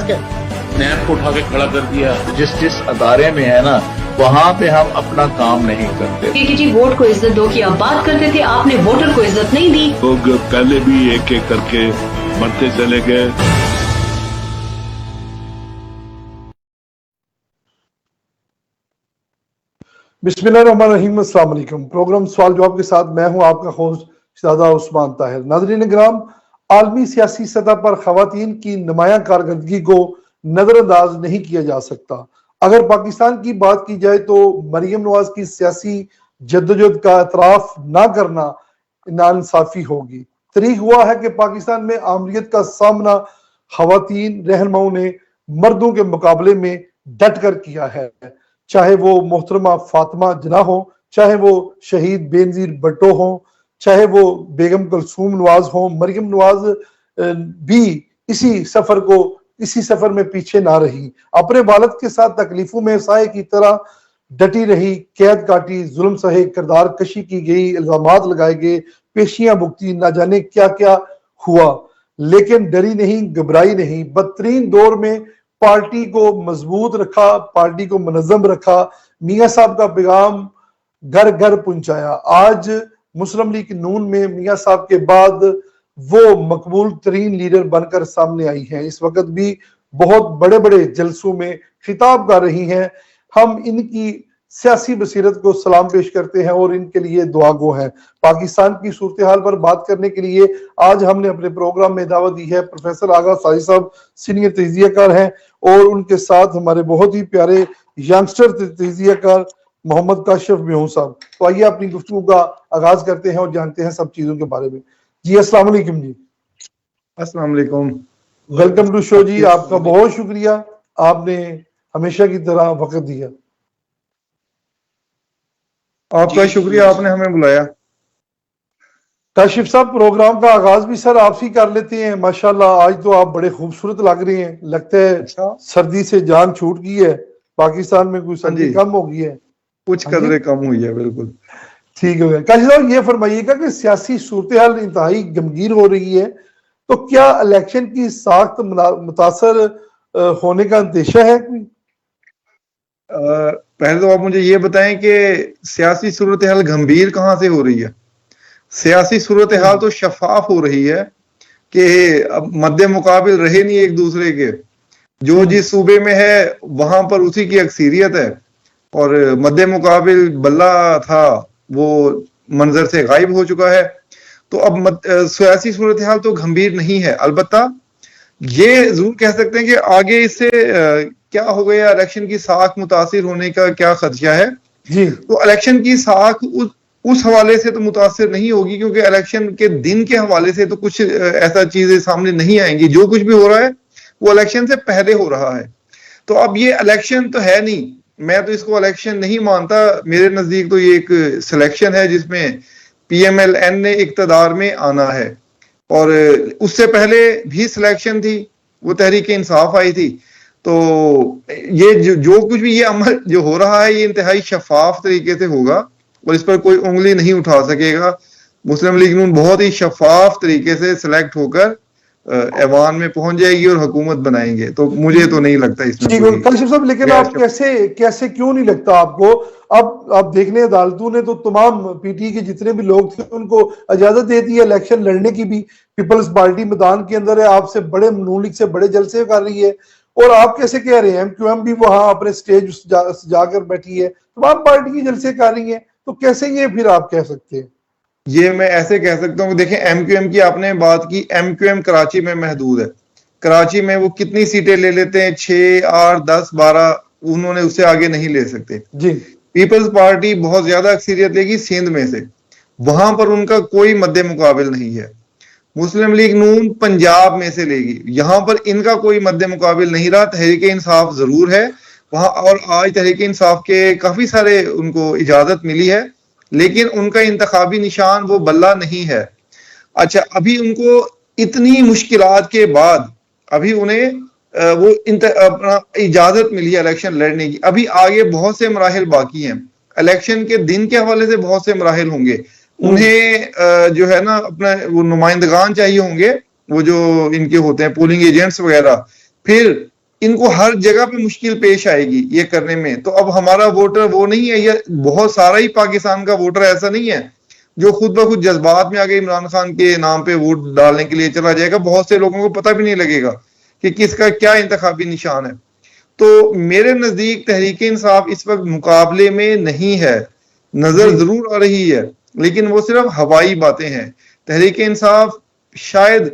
हक है। नैब को उठा के खड़ा कर दिया। जिस अदारे में है ना, वहाँ पे हम अपना काम नहीं करते। कि जी वोट को इज्जत दो की आप बात करते थे, आपने वोटर को इज्जत नहीं दी। लोग पहले भी एक एक करके मरते चले गए। बिस्मिल्लाहिर्रहमानिर्रहीम, अस्सलाम वालेकुम। प्रोग्राम सवाल जवाब के साथ मैं हूं आपका होस्ट शहजादा उस्मान ताहिर। नाज़रीन इकराम, आलमी सियासी सतह पर खवातीन की नुमायां कारकर्दगी को नजरअंदाज नहीं किया जा सकता। अगर पाकिस्तान की बात की जाए तो मरियम नवाज की सियासी जद्दोजहद का एतराफ ना करना नाइंसाफी होगी। तरीक हुआ है कि पाकिस्तान में आमरीत का सामना खवातीन रहनुमाओं ने मर्दों के मुकाबले में डट कर किया है, चाहे वो मोहतरमा फातिमा जिन्ना हो, चाहे वो शहीद बेनजीर भुट्टो हो, चाहे वो बेगम कुलसूम नवाज हो। मरियम नवाज भी इसी सफर में पीछे ना रही। अपने वालिद के साथ तकलीफों में साए की तरह डटी रही, कैद काटी, जुल्म सहे, किरदार कशी की गई, इल्जामात लगाए गए, पेशियां भुगती, ना जाने क्या क्या हुआ, लेकिन डरी नहीं, घबराई नहीं। बदतरीन दौर में पार्टी को मजबूत रखा, पार्टी को मुनज़्ज़म रखा, मियां साहब का पैगाम घर घर पहुंचाया। आज मुस्लिम लीग नून में मियां साहब के बाद वो मकबूल तरीन लीडर बनकर सामने आई हैं। इस वक्त भी बहुत बड़े बड़े जलसों में खिताब कर रही हैं। हम इनकी सियासी बसीरत को सलाम पेश करते हैं और इनके लिए दुआ गो हैं। पाकिस्तान की सूरत हाल पर बात करने के लिए आज हमने अपने प्रोग्राम में दावत दी है। प्रोफेसर आगा साजिद साहब सीनियर तजियाकार हैं और उनके साथ हमारे बहुत ही प्यारे यंगस्टर तजियाकार मोहम्मद काशिफ मेहूं साहब। तो आइए अपनी गुफ्तगू का आगाज करते हैं और जानते हैं सब चीजों के बारे में। जी अस्सलाम वालेकुम। जी अस्सलाम वालेकुम, वेलकम टू शो। जी आपका बहुत शुक्रिया, आपने हमेशा की तरह वक्त दिया। आपका शुक्रिया, आपने हमें बुलाया। काशिफ साहब, प्रोग्राम का आगाज भी सर आपसे ही कर लेते हैं। माशाल्लाह आज तो आप बड़े खूबसूरत लग रहे हैं। लगता है सर्दी से जान छूट गई है, पाकिस्तान में कोई सर्दी कम हो गई है, कुछ कदरे कम हुई है। बिल्कुल ठीक है। काशिफ साहब ये फरमाइएगा कि सियासी सूरत हाल इंतहाई गमगीन हो रही है, तो क्या इलेक्शन की साख्त मुतासर होने का अंदेशा है कोई? पहले तो आप मुझे ये बताएं कि सियासी सूरत हाल गंभीर कहाँ से हो रही है। सियासी सूरत हाल तो शफाफ हो रही है कि अब मद्दे मुकाबिल रहे नहीं एक दूसरे के। जो जिस सूबे में है वहां पर उसी की अक्सीरियत है और मद्दे मुकाबिल बल्ला था वो मंजर से गायब हो चुका है। तो अब सियासी सूरत हाल तो गंभीर नहीं है। अलबत्ता ये जरूर कह सकते हैं कि आगे इससे क्या हो गया, इलेक्शन की साख मुतासिर होने का क्या खदशा है जी। तो इलेक्शन की साख उस हवाले से तो मुतासिर नहीं होगी, क्योंकि इलेक्शन के दिन के हवाले से तो कुछ ऐसा चीजें सामने नहीं आएंगी। जो कुछ भी हो रहा है वो इलेक्शन से पहले हो रहा है। तो अब ये इलेक्शन तो है नहीं, मैं तो इसको इलेक्शन नहीं मानता। मेरे नजदीक तो ये एक सिलेक्शन है जिसमें PMLN ने इक्तदार में आना है, और उससे पहले भी सिलेक्शन थी, वो तहरीक इंसाफ आई थी। तो ये जो कुछ भी ये अमल जो हो रहा है ये इंतहाई शफाफ तरीके से होगा और इस पर कोई उंगली नहीं उठा सकेगा। मुस्लिम लीग नून बहुत ही शफाफ तरीके से सिलेक्ट होकर ऐवान में पहुंच जाएगी और हुकूमत बनाएंगे। तो मुझे तो नहीं लगता इसमें। काशिफ साहब, लेकिन आप कैसे क्यों नहीं लगता आपको? अब आप देख लें, अदालतों ने तो तमाम PTI के जितने भी लोग थे उनको इजाजत दे दी है इलेक्शन लड़ने की भी। पीपल्स पार्टी मैदान के अंदर है, आपसे बड़े नून लीग से बड़े जलसे कर रही है, और आप कैसे कह रहे हैं MQM भी वहां अपने स्टेज जाकर बैठी है, तमाम पार्टी की जलसे कर रही है, तो कैसे ये फिर आप कह सकते हैं? ये मैं ऐसे कह सकता हूँ, देखें MQM की आपने बात की, MQM कराची में महदूद है। कराची में वो कितनी सीटें ले लेते हैं, 6, 8, 10, 12, उन्होंने उससे आगे नहीं ले सकते जी। पीपल्स पार्टी बहुत ज्यादा अक्सरियत लेगी सिंध में से, वहां पर उनका कोई मद्दे मुकाबिल नहीं है। मुस्लिम लीग नून पंजाब में से लेगी, यहां पर इनका कोई मद्दे मुकाबिल नहीं रहा। तहरीक इंसाफ जरूर है वहां, और आज तहरीक इंसाफ के काफी सारे उनको इजाजत मिली है, लेकिन उनका इंतखाबी निशान वो बल्ला नहीं है। अच्छा, अभी उनको इतनी मुश्किलात के बाद अभी उन्हें वो अपना इजाजत मिली है इलेक्शन लड़ने की। अभी आगे बहुत से मराहिल बाकी हैं, इलेक्शन के दिन के हवाले से बहुत से मराहिल होंगे। उन्हें जो है ना अपना वो नुमाइंदगान चाहिए होंगे, वो जो इनके होते हैं पोलिंग एजेंट्स वगैरह, फिर इनको हर जगह पे मुश्किल पेश आएगी ये करने में। तो अब हमारा वोटर वो नहीं है, ये बहुत सारा ही पाकिस्तान का वोटर ऐसा नहीं है जो खुद ब खुद जज्बात में आगे इमरान खान के नाम पे वोट डालने के लिए चला जाएगा। बहुत से लोगों को पता भी नहीं लगेगा कि किसका क्या इंतखाबी निशान है। तो मेरे नजदीक तहरीक इंसाफ इस वक्त मुकाबले में नहीं है, नजर जरूर आ रही है, लेकिन वो सिर्फ हवाई बातें हैं। तहरीक इंसाफ शायद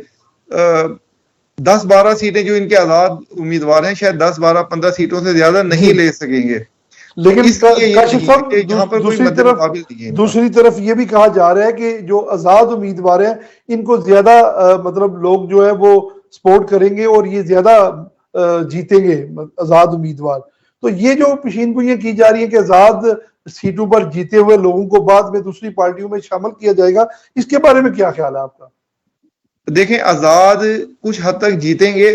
10-12 सीटें जो इनके आजाद उम्मीदवार हैं, शायद 10-12-15 सीटों से ज्यादा नहीं ले सकेंगे। लेकिन काशिफ साहब, यहाँ पर दूसरी तरफ ये भी कहा जा रहा है कि जो आजाद उम्मीदवार हैं इनको ज्यादा मतलब लोग जो है वो सपोर्ट करेंगे और ये ज्यादा जीतेंगे आजाद उम्मीदवार। तो ये जो पेशीनगोइयां की जा रही है कि आजाद सीटों पर जीते हुए लोगों को बाद में दूसरी पार्टियों में शामिल किया जाएगा, इसके बारे में क्या ख्याल है आपका? देखें, आजाद कुछ हद तक जीतेंगे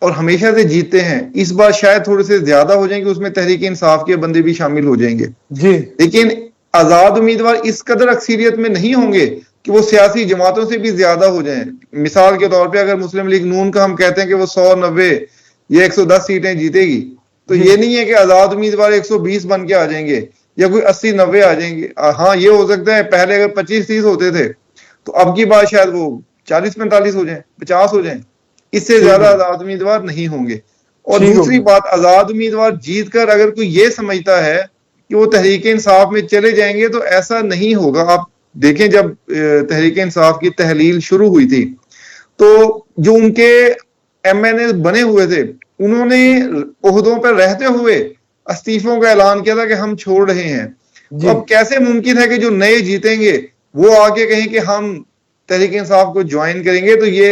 और हमेशा से जीतते हैं। इस बार शायद थोड़े से ज्यादा हो जाएंगे, उसमें तहरीक इंसाफ के बंदे भी शामिल हो जाएंगे जी। लेकिन आजाद उम्मीदवार इस कदर अक्सरियत में नहीं होंगे कि वो सियासी जमातों से भी ज्यादा हो जाएं। मिसाल के तौर पे अगर मुस्लिम लीग नून का हम कहते हैं कि वो 100-90 या 110 सीटें जीतेगी, तो ये नहीं है कि आजाद उम्मीदवार 120 बन के आ जाएंगे या कोई 80-90 आ जाएंगे। हाँ, ये हो सकता है पहले अगर 25-30 होते थे तो अब की बात शायद वो 40-45 हो जाए, 50 हो जाए, इससे ज्यादा आजाद उम्मीदवार नहीं होंगे। और दूसरी बात, आजाद उम्मीदवार जीतकर अगर कोई ये समझता है कि वो तहरीक इंसाफ में चले जाएंगे तो ऐसा नहीं होगा। आप देखें, जब तहरीक इंसाफ की तहलील शुरू हुई थी तो जो उनके MNA बने हुए थे उन्होंने ओहदों पर रहते हुए इस्तीफों का ऐलान किया था कि हम छोड़ रहे हैं। तो अब कैसे मुमकिन है कि जो नए जीतेंगे वो आके कहें कि हम तहरीक इंसाफ को ज्वाइन करेंगे? तो ये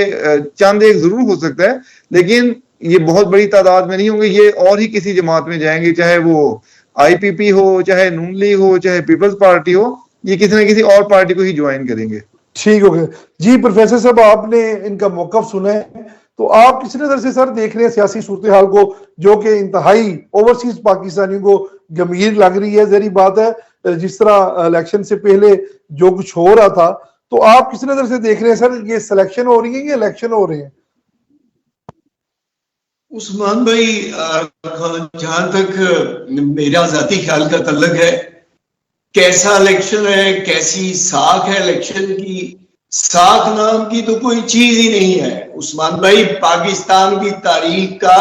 चंद एक जरूर हो सकता है, लेकिन ये बहुत बड़ी तादाद में नहीं होंगे। ये और ही किसी जमात में जाएंगे, चाहे वो IPP हो, चाहे नून लीग हो, चाहे पीपल्स पार्टी हो, ये किसी न किसी और पार्टी को ही ज्वाइन करेंगे। ठीक हो गया जी। प्रोफेसर साहब, आपने इनका मौकफ सुना है, तो आप किस नजर से सर देख रहे हैं सियासी सूरत हाल को, जो कि इंतहाई ओवरसीज पाकिस्तानियों को गंभीर लग रही है? जहरी बात है, जिस तरह इलेक्शन से पहले जो कुछ हो रहा था, तो आप किस नजर से देख रहे हैं सर? ये सिलेक्शन हो रही है या इलेक्शन हो रहे हैं? उस्मान भाई, जहां तक मेरा जाती ख्याल का तल्लक है, कैसा इलेक्शन है, कैसी साख है इलेक्शन की, साख नाम की तो कोई चीज ही नहीं है उस्मान भाई। पाकिस्तान की तारीख का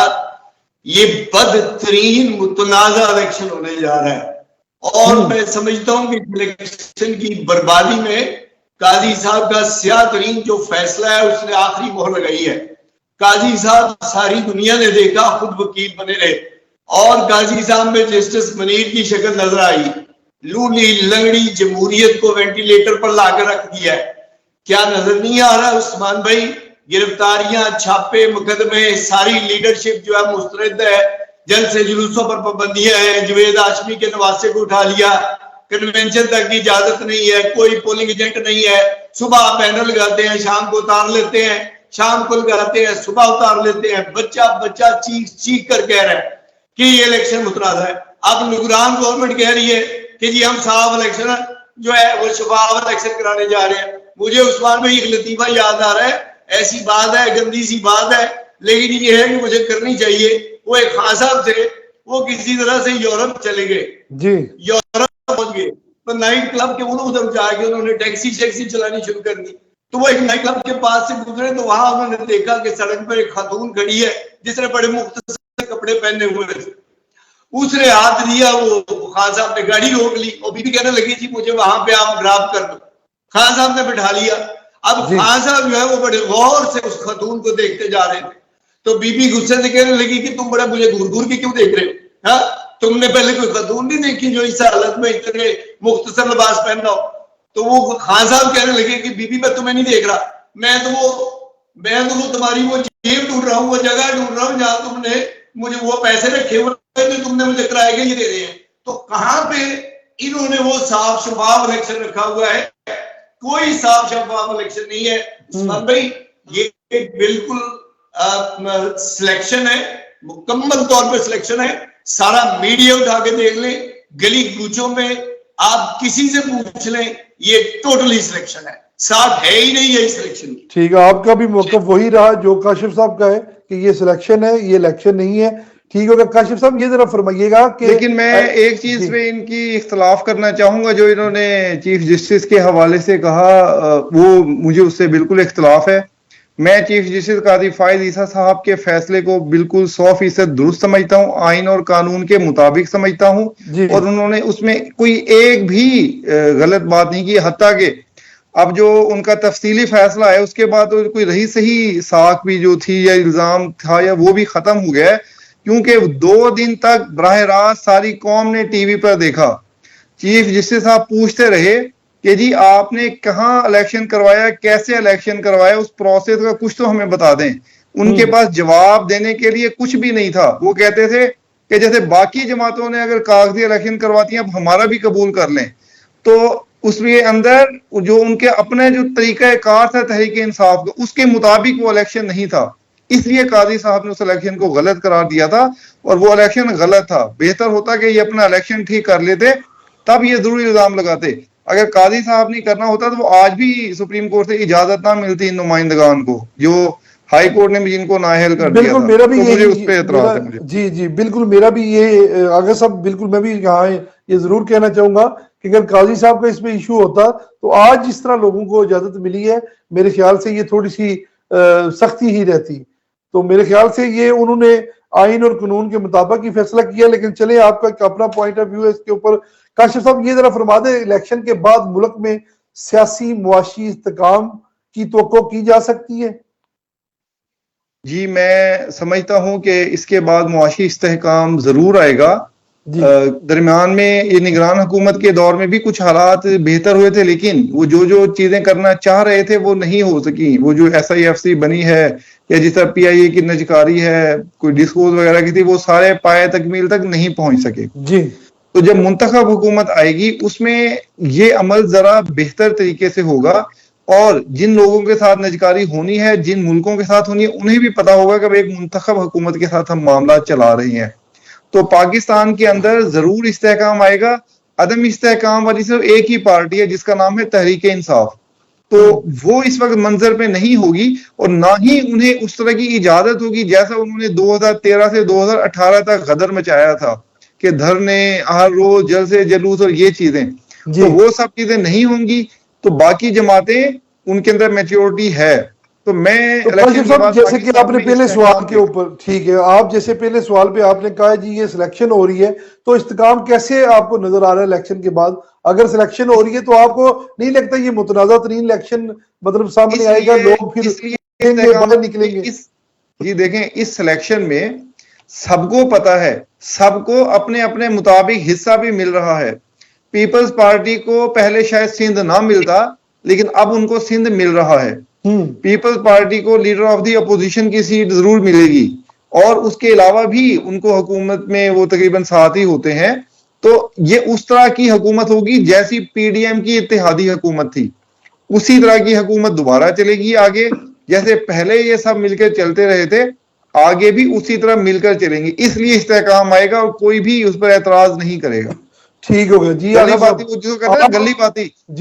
ये बदतरीन मुतनाज़ा इलेक्शन होने जा रहा है और मैं समझता हूं कि इलेक्शन की बर्बादी में काजी साहब का स्याह तरीन जो फैसला है उसने आखिरी मोहर लगाई है। काजी साहब सारी दुनिया ने देखा, खुद वकील बने रहे और काजी साहब में जस्टिस मनीर की शक्ल नजर आई। लूली लंगड़ी जमहूरियत को वेंटिलेटर पर लाकर रख दिया है। क्या नजर नहीं आ रहा उस्मान भाई? गिरफ्तारियां, छापे, मुकदमे, सारी लीडरशिप जो है मुस्तरद है। जल्द से जुलूसों पर पाबंदियां हैं। जवेद हाशमी के नवासे को उठा लिया, कन्वेंशन तक की इजाजत नहीं है, कोई पोलिंग एजेंट नहीं है। सुबह पैनल लगाते हैं, शाम को उतार लेते हैं, शाम को लगाते हैं, सुबह उतार लेते हैं। बच्चा बच्चा चीख चीख कर कह रहा है कि ये इलेक्शन मुतनाज़ा है। अब निगरान गवर्नमेंट कह रही है कि जी हम साफ इलेक्शन जो है वो शफाफ इलेक्शन कराने जा रहे हैं। मुझे उस्मान भाई एक लतीफा याद आ रहा है, ऐसी बात है, गंदी सी बात है, लेकिन ये है कि मुझे करनी चाहिए। वो एक खान साहब थे, वो किसी तरह से यूरोप चले गए जी, यूरोप पहुंच गए, तो नाइट क्लब के उधर जाके उन्होंने टैक्सी चलानी शुरू कर दी। तो वो एक नाइट क्लब के पास से गुजरे तो वहां उन्होंने देखा कि सड़क पर एक खातून खड़ी है जिसने बड़े मुख्तसर कपड़े पहने हुए थे। उसने हाथ दिया, वो खान साहब ने गाड़ी रोक ली और बीबी कहने लगी जी मुझे वहां पे आप ड्रॉप कर दो। खान साहब ने बिठा लिया। अब खान साहब जो है वो बड़े गौर से उस खातून को देखते जा रहे थे। तो बीबी गुस्से से कहने लगी कि तुम बड़ा मुझे घूर घूर के क्यों देख रहे हो? हाँ, तुमने पहले कोई खातून नहीं देखी जो इस हालत में इतने मुख्तसर लिबास पहनना हो? तो वो खान साहब कहने लगे कि बीबी मैं तुम्हें नहीं देख रहा, मैं तो वो तुम्हारी वो जेब ढूंढ रहा हूँ, वो जगह ढूंढ रहा हूँ जहां तुमने मुझे वो पैसे रखे हुए जो तुमने मुझे किराए के लिए दे रहे हैं। तो कहां पे इन्होंने वो साफ शफाफ इलेक्शन रखा हुआ है? कोई साफ शफाफ इलेक्शन नहीं है उस्मान भाई। ये बिल्कुल सिलेक्शन है, मुकम्मल तौर पे सिलेक्शन है। सारा मीडिया उठा के देख ले, गली कूचों में आप किसी से पूछ लें, ये टोटली सिलेक्शन है। साख है ही नहीं है इस इलेक्शन की। ठीक है, आपका भी मौक़िफ़ वही रहा जो काशिफ साहब का है कि ये सिलेक्शन है, ये इलेक्शन नहीं है। ठीक होगा काशिफ साहब, ये जरा फरमाइएगा कि लेकिन मैं एक चीज पे इनकी इख्तलाफ करना चाहूंगा, जो इन्होंने चीफ जस्टिस के हवाले से कहा, वो मुझे उससे बिल्कुल इख्तलाफ है। मैं चीफ जस्टिस काजी फायद ईसा साहब के फैसले को बिल्कुल 100% दुरुस्त समझता हूँ, आइन और कानून के मुताबिक समझता हूँ, और उन्होंने उसमें कोई एक भी गलत बात नहीं की। हत्ता के अब जो उनका तफसीली फैसला है उसके बाद तो कोई रही सही साख भी जो थी या इल्जाम था या वो भी खत्म हो गया है, क्योंकि 2 दिन तक बराह रास्त सारी कौम ने टीवी पर देखा। चीफ जस्टिस साहब पूछते रहे कि जी आपने कहाँ इलेक्शन करवाया, कैसे इलेक्शन करवाया, उस प्रोसेस का कुछ तो हमें बता दें। उनके पास जवाब देने के लिए कुछ भी नहीं था। वो कहते थे कि जैसे बाकी जमातों ने अगर कागजी इलेक्शन करवाती हैं, अब हमारा भी कबूल कर लें। तो उसके अंदर जो उनके अपने जो तरीका कार था तहरीक इंसाफ का, उसके मुताबिक वो इलेक्शन नहीं था, इसलिए काजी साहब ने उस इलेक्शन को गलत करार दिया था, और वो इलेक्शन गलत था। बेहतर होता कि ये अपना इलेक्शन ठीक कर लेते, तब ये जरूरी इल्जाम लगाते। अगर काजी साहब नहीं करना होता तो वो आज भी सुप्रीम कोर्ट से इजाजत ना मिलती इन नुमाइंदगान को, जो हाई कोर्ट ने भी जिनको नाअहल कर दिया था। मेरा भी तो मुझे ये उस पे एतराज है मुझे। जी जी बिल्कुल, मेरा भी ये आगे सब बिल्कुल, मैं भी यहाँ ये जरूर कहना चाहूंगा कि अगर काजी साहब का इसमें इशू होता तो आज जिस तरह लोगों को इजाजत मिली है, मेरे ख्याल से ये थोड़ी सी सख्ती ही रहती। तो मेरे ख्याल से ये उन्होंने आइन और कानून के मुताबिक ही फैसला किया। लेकिन चले, आपका अपना पॉइंट ऑफ व्यू है इसके ऊपर। काशिफ साहब ये जरा फरमा दे, इलेक्शन के बाद मुल्क में सियासी मुआशी इस्तेकाम की तवक्को की जा सकती है? जी, मैं समझता हूं कि इसके बाद मुआशी इस्तेहकाम जरूर आएगा। दरमियान में ये निगरान हुकूमत के दौर में भी कुछ हालात बेहतर हुए थे, लेकिन वो जो चीजें करना चाह रहे थे वो नहीं हो सकी। वो जो SIFC बनी है या जिस तरह PIA की नजकारी है, कोई डिस्कोज वगैरह की थी, वो सारे पाए तकमील तक नहीं पहुंच सके जी। तो जब मुंतखब हुकूमत आएगी उसमें ये अमल जरा बेहतर तरीके से होगा, और जिन लोगों के साथ नजकारी होनी है, जिन मुल्कों के साथ होनी है, उन्हें भी पता होगा कि एक मुंतखब हुकूमत के साथ हम मामला चला रहे हैं। तो पाकिस्तान के अंदर जरूर इस्तेहकाम आएगा। अदम इस्तेहकाम वाली सिर्फ एक ही पार्टी है जिसका नाम है तहरीक इंसाफ, तो वो इस वक्त मंजर पे नहीं होगी, और ना ही उन्हें उस तरह की इजाजत होगी जैसा उन्होंने 2013 से 2018 तक गदर मचाया था कि धरने, हर रोज जलसे जुलूस और ये चीजें, तो वो सब चीजें नहीं होंगी। तो बाकी जमातें, उनके अंदर मैच्योरिटी है। तो मैं तो जैसे कि आपने पहले सवाल के ऊपर, ठीक है, आप जैसे पहले सवाल पे आपने कहा जी ये सिलेक्शन हो रही है, तो इस्तेकाम कैसे आपको नजर आ रहा है इलेक्शन के बाद? अगर सिलेक्शन हो रही है तो आपको नहीं लगता ये मुतनाज़ा तरीन इलेक्शन मतलब सामने आएगा, लोग फिर बाहर निकलेंगे? जी देखें, इस सिलेक्शन में सबको पता है, सबको अपने अपने मुताबिक हिस्सा भी मिल रहा है। पीपल्स पार्टी को पहले शायद सिंध ना मिलता, लेकिन अब उनको सिंध मिल रहा है। पीपल्स पार्टी को लीडर ऑफ द अपोजिशन की सीट जरूर मिलेगी, और उसके अलावा भी उनको हुकूमत में वो तकरीबन 7 ही होते हैं। तो ये उस तरह की हुकूमत होगी जैसी PDM की इत्तेहादी हुकूमत थी, उसी तरह की हुकूमत दोबारा चलेगी आगे। जैसे पहले ये सब मिलकर चलते रहे थे, आगे भी उसी तरह मिलकर चलेंगे। इसलिए इस्तेहकाम आएगा और कोई भी उस पर एतराज नहीं करेगा। ठीक हो गया जी।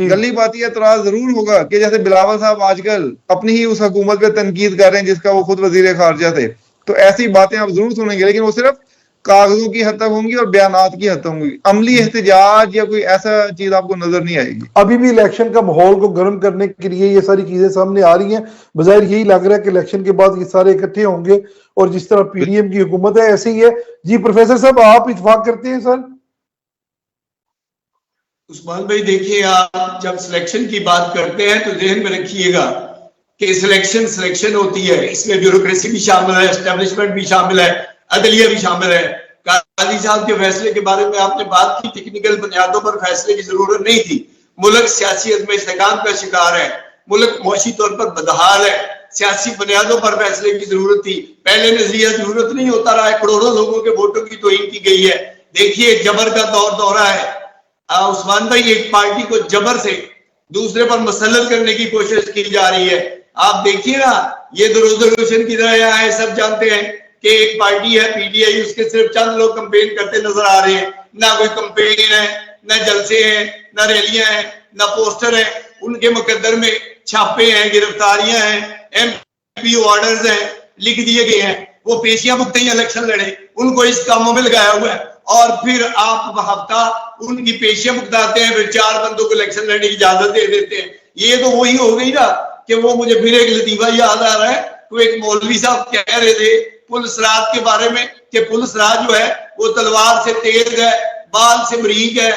गली बाती एतराज जरूर होगा कि जैसे बिलावल साहब आजकल अपनी ही उस हुकूमत पे तनकीद कर रहे हैं जिसका वो खुद वजीर खारजा थे, तो ऐसी बातें आप जरूर सुनेंगे, लेकिन वो सिर्फ कागजों की हद तक होंगी और बयानात की हद तक होंगी। अमली एहतजाज या कोई ऐसा चीज आपको नजर नहीं आएगी। अभी भी इलेक्शन का माहौल को गर्म करने के लिए ये सारी चीजें सामने आ रही हैं। बजाय यही लग रहा है कि इलेक्शन के बाद ये सारे इकट्ठे होंगे, और जिस तरह PDM की हुकूमत है ऐसे ही है। जी प्रोफेसर साहब, आप इत्तेफाक करते हैं सर? उस्मान भाई देखिए, आप जब सिलेक्शन की बात करते हैं तो ध्यान में रखिएगा कि सिलेक्शन होती है, इसमें ब्यूरोक्रेसी भी शामिल है, एस्टेब्लिशमेंट भी शामिल है, अदलिया भी शामिल है। काजी साहब के फैसले के बारे में आपने बात की, टेक्निकल बुनियादों पर फैसले की जरूरत नहीं थी। मुल्क सियासी अदम इस्तेहकाम का शिकार है, मुल्क मुआशी तौर पर बदहाल है, सियासी बुनियादों पर फैसले की जरूरत थी। पहले नजरिया जरूरत नहीं होता रहा है, करोड़ों लोगों के वोटों की तौहीन की गई है। देखिए, जबर का दौरा है। उस्मान भाई, एक पार्टी को जबर से दूसरे पर मुसल्लत करने की कोशिश की जा रही है। आप देखिए ना, ये तो रेजोल्यूशन की तरह है, सब जानते हैं कि एक पार्टी है PTI, उसके सिर्फ चंद लोग कंपेन करते नजर आ रहे हैं। ना कोई कंपेन है, ना जलसे हैं, ना रैलियां हैं, ना पोस्टर है। उनके मुकद्दर में छापे हैं, गिरफ्तारियां हैं, MP ऑर्डर्स हैं, लिख दिए गए हैं, वो पेशियां भुगते ही इलेक्शन लड़े, उनको इस कामों में लगाया हुआ है और फिर आप हफ्ता उनकी पेशियां भुगताते हैं, फिर 4 बंदों को इलेक्शन लड़ने की इजाजत दे देते हैं। ये तो वही हो गई ना कि वो मुझे फिर एक लतीफा याद आ रहा है, तो एक मौलवी साहब कह रहे थे पुलिस राज के बारे में कि पुलिस राज जो है वो तलवार से तेज है, बाल से बारीक है,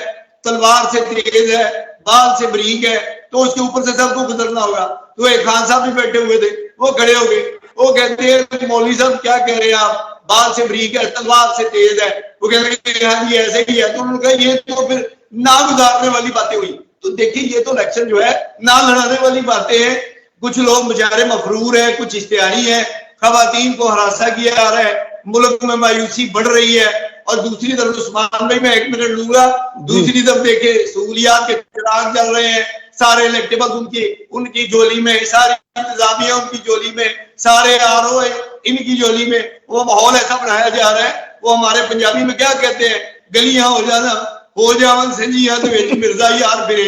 तलवार से तेज है, बाल से बारीक है, तो उसके ऊपर से सबको गुजरना होगा। तो एक खान साहब भी बैठे हुए थे, वो खड़े हो गए, वो कहते हैं मौलवी साहब क्या कह रहे हैं आप, बाल से बारीक है, तलवार से तेज है, वो कह रहे हैं हाँ जी ऐसे ही है। तो उन्होंने कहा ये तो फिर ना गुजारने वाली बातें हुई। तो देखिए ये तो इलेक्शन जो है ना लड़ाने वाली बातें हैं। कुछ लोग बेचारे मफरूर है, कुछ इश्तिहारी है, खवातीन को हरासा किया जा रहा है, मुल्क में मायूसी बढ़ रही है, और दूसरी तरफ उस्मान भाई मैं 1 मिनट लूंगा, दूसरी तरफ देखे सहूलियात के चिराग जल रहे हैं, सारे इलेक्टेबल्स उनकी झोली में, सारी इंतजामिया उनकी झोली में, सारे RO इनकी झोली में, वो माहौल ऐसा बनाया जा रहा है। वो हमारे पंजाबी में क्या कहते हैं, गलियां हो जाना हो जावन संजिया तो मिर्जा यार फिरे।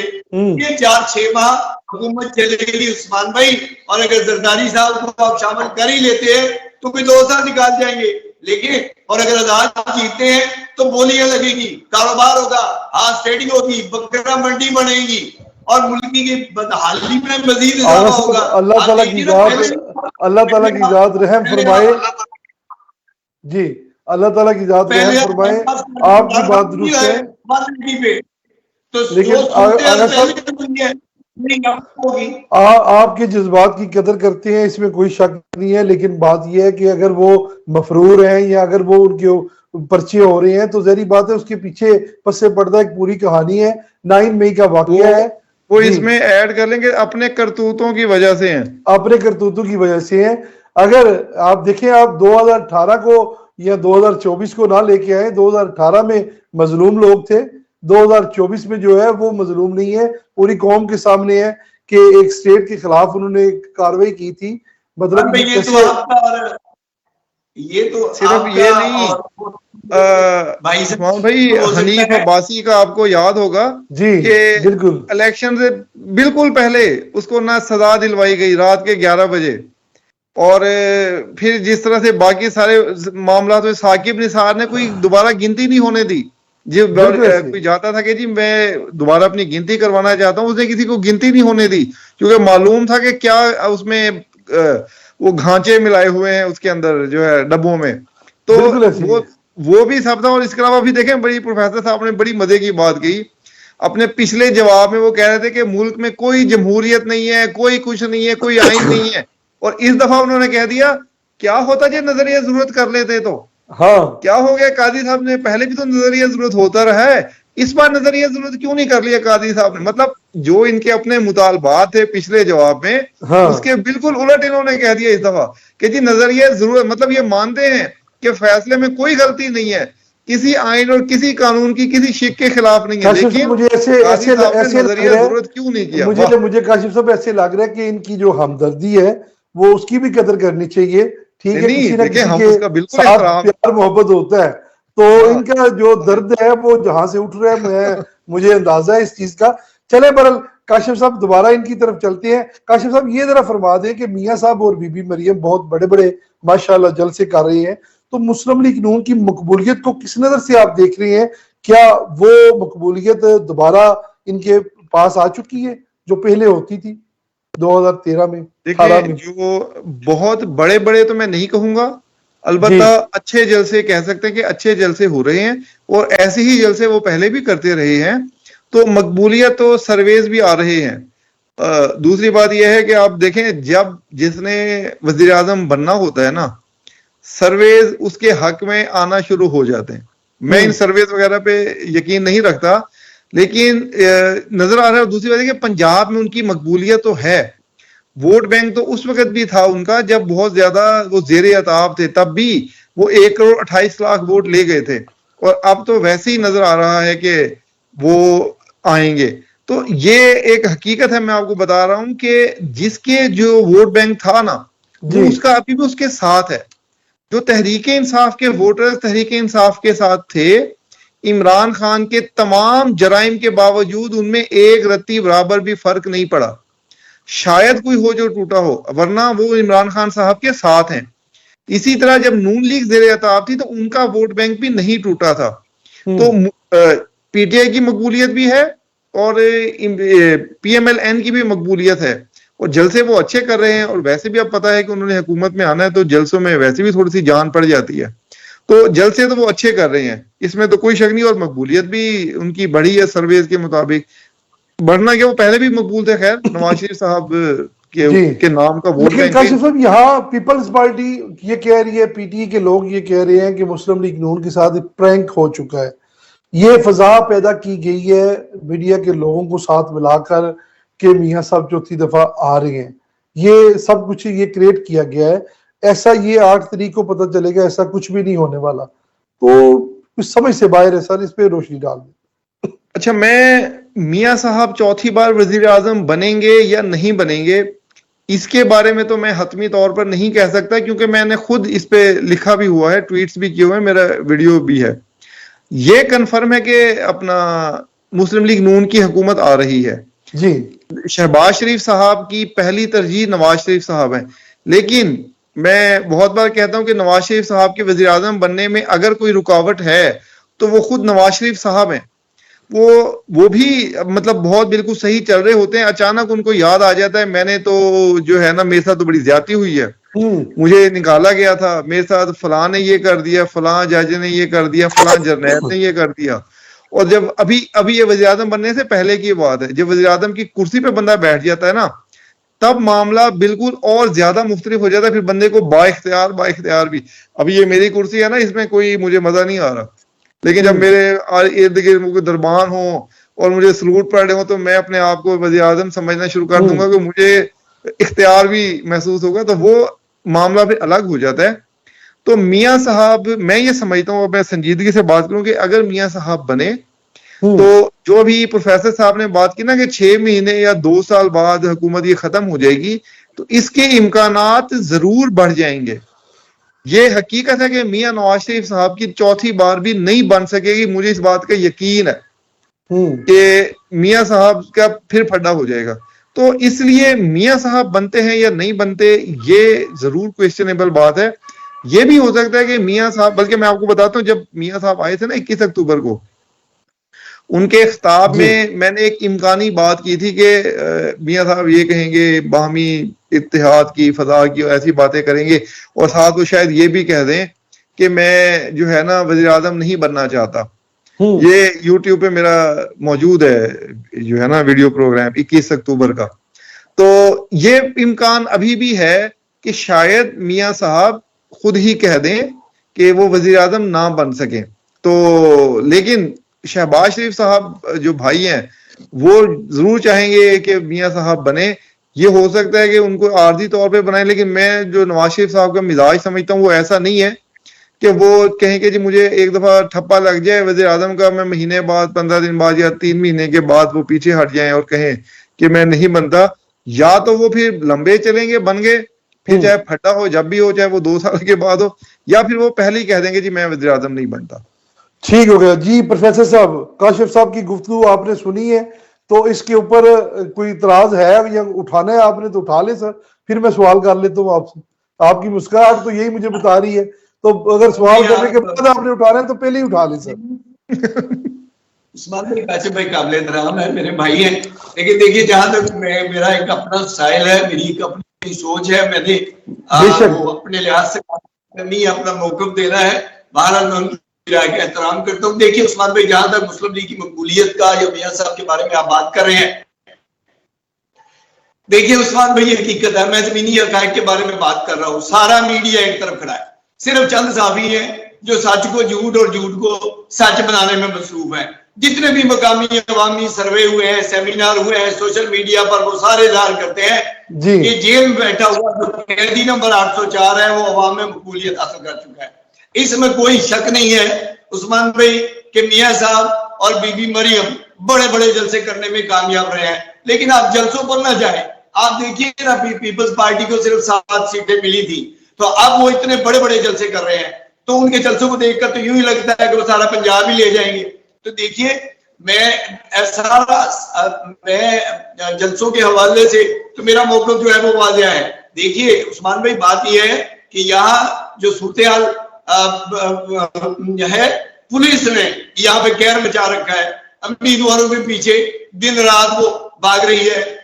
ये 4-6 माह हुकूमत चलेगी उस्मान भाई, और अगर जरदारी साहब को आप शामिल कर ही लेते हैं तो कोई 2 साल निकाल जाएंगे, लेकिन और अगर आजाद जीतते हैं तो बोलियां लगेगी, कारोबार होगा, हाथ ट्रेडिंग होगी, बकरा मंडी बनेगी और मुल्क की बदहाली में मजीद इजाफा होगा। अल्लाह ताला की जात रहम फरमाए जी, अल्लाह ताला की जात रहम फरमाए। आपकी बात दुरुस्त है, लेकिन आपके जज्बात की कदर करते हैं, इसमें कोई शक नहीं है, लेकिन बात यह है कि अगर वो मफरूर हैं या अगर वो उनके पर्चे हो रहे हैं तो जहरी बात है उसके पीछे पसे पर्दा एक पूरी कहानी है। 9 मई का वाकया है, वो इसमें ऐड कर लेंगे अपने करतूतों की वजह से हैं, अपने करतूतों की वजह से हैं। अगर आप देखें, आप 2018 को या 2024 को ना लेके आए, 2018 में मजलूम लोग थे, 2024 में जो है वो मजलूम नहीं है, पूरी कौम के सामने है कि एक स्टेट के खिलाफ उन्होंने कार्रवाई की थी। मतलब ये तो सिर्फ ये नहीं, भाई हनीफ अब्बासी का आपको याद होगा जी कि बिल्कुल इलेक्शन से बिल्कुल पहले उसको ना सजा दिलवाई गई रात के 11 बजे, और फिर जिस तरह से बाकी सारे मामला तो साकिब निसार ने कोई दोबारा गिनती नहीं होने दी। जी कोई जाता था कि जी मैं दोबारा अपनी गिनती करवाना चाहता हूँ, उसने किसी को गिनती नहीं होने दी, क्योंकि मालूम था कि क्या उसमें वो घांचे मिलाए हुए हैं उसके अंदर जो है डब्बों में, तो वो भी सब था। और इसके अलावा भी देखें, बड़ी प्रोफेसर साहब ने बड़ी मजे की बात की अपने पिछले जवाब में, वो कह रहे थे कि मुल्क में कोई जमहूरियत नहीं है, कोई कुछ नहीं है, कोई आइन नहीं है, और इस दफा उन्होंने कह दिया क्या होता जो नजरिया जरूरत कर लेते तो हाँ क्या हो गया। कादी साहब ने पहले भी तो नजरिया जरूरत होता रहा है, इस बार नजरिया जरूरत क्यों नहीं कर लिया कादी साहब ने। मतलब जो इनके अपने मुतालबात थे पिछले जवाब में, हाँ। उसके बिल्कुल उलट इन्होंने कह दिया इस दफा कि जी नजरिया जरूरत, मतलब ये मानते हैं कि फैसले में कोई गलती नहीं है, किसी आइन और किसी कानून की किसी शिक के खिलाफ नहीं है, लेकिन मुझे ऐसे नजरिया जरूरत क्यों नहीं किया। मुझे काशिफ साहब ऐसे लग रहा है कि इनकी जो हमदर्दी है वो उसकी भी कदर करनी चाहिए। ठीक है, किसी ना किसी के साथ प्यार मोहब्बत होता है, तो इनका जो दर्द है वो जहां से उठ रहा है मुझे अंदाजा है इस चीज का। चले बरल काशिफ साहब दोबारा इनकी तरफ चलते हैं। काशिफ साहब ये जरा फरमा दें कि मियां साहब और बीबी मरियम बहुत बड़े बड़े माशाल्लाह जलसे कर रहे हैं, तो मुस्लिम लीग नून की मकबूलियत को किस नजर से आप देख रहे हैं? क्या वो मकबूलियत दोबारा इनके पास आ चुकी है जो पहले होती थी 2013 में? देखिए जो बहुत बड़े बड़े तो मैं नहीं कहूंगा, अलबत्ता अच्छे जलसे कह सकते हैं कि अच्छे जलसे हो रहे हैं, और ऐसे ही जलसे वो पहले भी करते रहे हैं, तो मकबूलियत तो सर्वेज भी आ रहे हैं। दूसरी बात यह है कि आप देखें जब जिसने वजीर आजम बनना होता है ना, सर्वेज उसके हक में आना शुरू हो जाते हैं। मैं इन सर्वेज वगैरह पे यकीन नहीं रखता, लेकिन नजर आ रहा है। दूसरी बात है कि पंजाब में उनकी मकबूलियत तो है, वोट बैंक तो उस वक्त भी था उनका जब बहुत ज्यादा वो जेरे अताब थे, तब भी वो 1,28,00,000 वोट ले गए थे, और अब तो वैसे ही नजर आ रहा है कि वो आएंगे। तो ये एक हकीकत है, मैं आपको बता रहा हूं कि जिसके जो वोट बैंक था ना, वो उसका अभी भी उसके साथ है। जो तहरीक इंसाफ के वोटर्स तहरीक इंसाफ के साथ थे, इमरान खान के तमाम जराइम के बावजूद उनमें एक रत्ती बराबर भी फर्क नहीं पड़ा। शायद कोई हो जो टूटा हो, वरना वो इमरान खान साहब के साथ हैं। इसी तरह जब नून लीग ज़ेर-ए-अताब थी तो उनका वोट बैंक भी नहीं टूटा था। तो पीटीआई की मकबूलियत भी है और पीएमएल-एन की भी मकबूलियत है, और जलसे वो अच्छे कर रहे हैं। और वैसे भी अब पता है कि उन्होंने हुकूमत में आना है, तो जलसों में वैसे भी थोड़ी सी जान पड़ जाती है। तो जलसे तो वो अच्छे कर रहे हैं, इसमें तो कोई शक नहीं। और मकबूलियत भी उनकी बढ़ी है सर्वेज के मुताबिक। बढ़ना क्या, वो पहले भी मकबूल थे। खैर, नवाज शरीफ साहब के नाम का वोट लेकिन काशिफ साहब, यहाँ पीपल्स पार्टी ये कह रही है, पीटीआई के लोग ये कह रहे हैं कि मुस्लिम लीग नून के साथ प्रैंक हो चुका है। ये फजा पैदा की गई है मीडिया के लोगों को साथ मिलाकर कि मियां साहब चौथी दफा आ रहे हैं। ये सब कुछ ये क्रिएट किया गया है। ऐसा ये 8 तारीख को पता चलेगा, ऐसा कुछ भी नहीं होने वाला। तो कुछ समझ से बाहर है सर, इस पे रोशनी डाल दें। अच्छा, मैं मियां साहब चौथी बार वजीर आजम बनेंगे या नहीं बनेंगे, इसके बारे में तो मैं हतमी तौर पर नहीं कह सकता, क्योंकि मैंने खुद इस पे लिखा भी हुआ है, ट्वीट्स भी किए हुए हैं, मेरा वीडियो भी है। ये कंफर्म है कि अपना मुस्लिम लीग नून की हुकूमत आ रही है जी। शहबाज शरीफ साहब की पहली तरजीह नवाज शरीफ साहब है। लेकिन मैं बहुत बार कहता हूं कि नवाज शरीफ साहब के वजीर आजम बनने में अगर कोई रुकावट है तो वो खुद नवाज शरीफ साहब हैं। वो भी मतलब बहुत बिल्कुल सही चल रहे होते हैं, अचानक उनको याद आ जाता है मैंने तो जो है ना, मेरे साथ तो बड़ी ज्यादती हुई है, मुझे निकाला गया था, मेरे साथ फलां ने ये कर दिया, फलां जज ने ये कर दिया, फलां जर्नैल ने ये कर दिया। और जब अभी ये वज़ीर आज़म बनने से पहले की बात है, जब वज़ीर आज़म की कुर्सी पे बंदा बैठ जाता है ना, तब मामला बिल्कुल और ज्यादा मुख्तलिफ हो जाता है। फिर बंदे को बाइख्तियार भी, अभी ये मेरी कुर्सी है ना, इसमें कोई मुझे मजा नहीं आ रहा, लेकिन जब मेरे इर्द गिर्द दरबान हो और मुझे सलूट पड़ रहे हो तो मैं अपने आप को वज़ीर आज़म समझना शुरू कर दूंगा कि मुझे इख्तियार भी महसूस होगा, तो वो मामला फिर अलग हो जाता है। तो मियां साहब, मैं ये समझता हूँ, मैं संजीदगी से बात करूं कि अगर मियां साहब बने तो जो अभी प्रोफेसर साहब ने बात की ना कि 6 महीने या 2 साल बाद हुकूमत ये खत्म हो जाएगी, तो इसके इम्कानात जरूर बढ़ जाएंगे। ये हकीकत है कि मियां नवाज शरीफ साहब की चौथी बार भी नहीं बन सकेगी। मुझे इस बात का यकीन है कि मियां साहब का फिर फड्डा हो जाएगा। तो इसलिए मियां साहब बनते हैं या नहीं बनते, ये जरूर क्वेश्चनेबल बात है। ये भी हो सकता है कि मियां साहब, बल्कि मैं आपको बताता हूँ, जब मियां साहब आए थे ना 21 अक्टूबर को, उनके खिताब में मैंने एक इम्कानी बात की थी कि मियां साहब ये कहेंगे बाहमी इत्तेहाद की, फजा की, और ऐसी बातें करेंगे, और साथ वो शायद ये भी कह दें कि मैं जो है ना वज़ीर आज़म नहीं बनना चाहता। ये YouTube पे मेरा मौजूद है जो है ना वीडियो प्रोग्राम 21 अक्टूबर का। तो ये इम्कान अभी भी है कि शायद मियां साहब खुद ही कह दें कि वो वज़ीर आज़म ना बन सके। तो लेकिन शहबाज शरीफ साहब जो भाई हैं वो जरूर चाहेंगे कि मियां साहब बने। ये हो सकता है कि उनको आर्जी तौर पे बनाए, लेकिन मैं जो नवाज शरीफ साहब का मिजाज समझता हूँ वो ऐसा नहीं है कि वो कहें कि जी मुझे एक दफा ठप्पा लग जाए वज़ीर आज़म का, मैं महीने बाद, 15 दिन बाद या 3 महीने के बाद वो पीछे हट जाएं और कहें कि मैं नहीं बनता। या तो वो फिर लंबे चलेंगे, बन गए, फिर चाहे फटा हो जब भी हो, चाहे वो 2 साल के बाद हो, या फिर वो पहले ही कह देंगे जी मैं वज़ीर आज़म नहीं बनता। ठीक हो गया जी। प्रोफेसर साहब, काशिफ साहब की गुफ्तगू आपने सुनी है, तो इसके ऊपर कोई इतराज है या उठाना है आपने तो उठा ले सर, फिर मैं सवाल कर लेता हूँ आपसे। आपकी मुस्कुराहट तो यही मुझे बता रही है, तो अगर सवाल करने के बाद आपने उठाना है तो पहले ही उठा ले सर। उस्मान भाई, काशिफ भाई काबिल एहतराम है, मेरे भाई हैं, लेकिन देखिए जहां तक मेरा एक अपना स्टाइल है, मेरी एक अपनी सोच है, मैंने वो अपने लिहाज से नहीं अपना मौक़िफ़ देना है। बहरहाल मैं उनकी राय का एहतराम करता हूँ। देखिए उस्मान भाई, जहां तक मुस्लिम लीग की मकबूलियत का या मियां साहब के बारे में आप बात कर रहे हैं, देखिए उस्मान भाई, हकीकत है, मैं ज़मीनी हक़ाइक़ के बारे में बात कर रहा हूँ। सारा मीडिया एक तरफ खड़ा है, सिर्फ चंद साफ़ी हैं जो सच को झूठ और झूठ को सच बनाने में मसरूफ है। जितने भी मकामी अवामी सर्वे हुए हैं, सेमिनार हुए हैं सोशल मीडिया पर, वो सारे जाहिर करते हैं कि जेल में बैठा हुआ जो कैदी नंबर 804 है वो अवाम में मकबूलियत हासिल कर चुका है। इसमें कोई शक नहीं है उस्मान भाई कि मियां साहब और बीबी मरियम बड़े बड़े जलसे करने में कामयाब रहे हैं। लेकिन आप जलसों पर ना जाए, आप देखिए ना, पीपल्स पार्टी को सिर्फ 7 सीटें मिली थी, तो अब वो इतने बड़े बड़े जलसे कर रहे हैं। तो उनके जलसों को देखकर तो यूं ही लगता है कि वो सारा पंजाब ही ले जाएंगे। तो देखिए मैं जलसों के हवाले से तो मेरा मौक़िफ़ जो है वो वाज़ेह है। देखिए उस्मान भाई, बात यह है कि यहाँ जो सूरत-ए-हाल है, पुलिस ने यहाँ पे कहर मचा रखा है, उम्मीदवारों के पीछे दिन रात वो भाग रही है।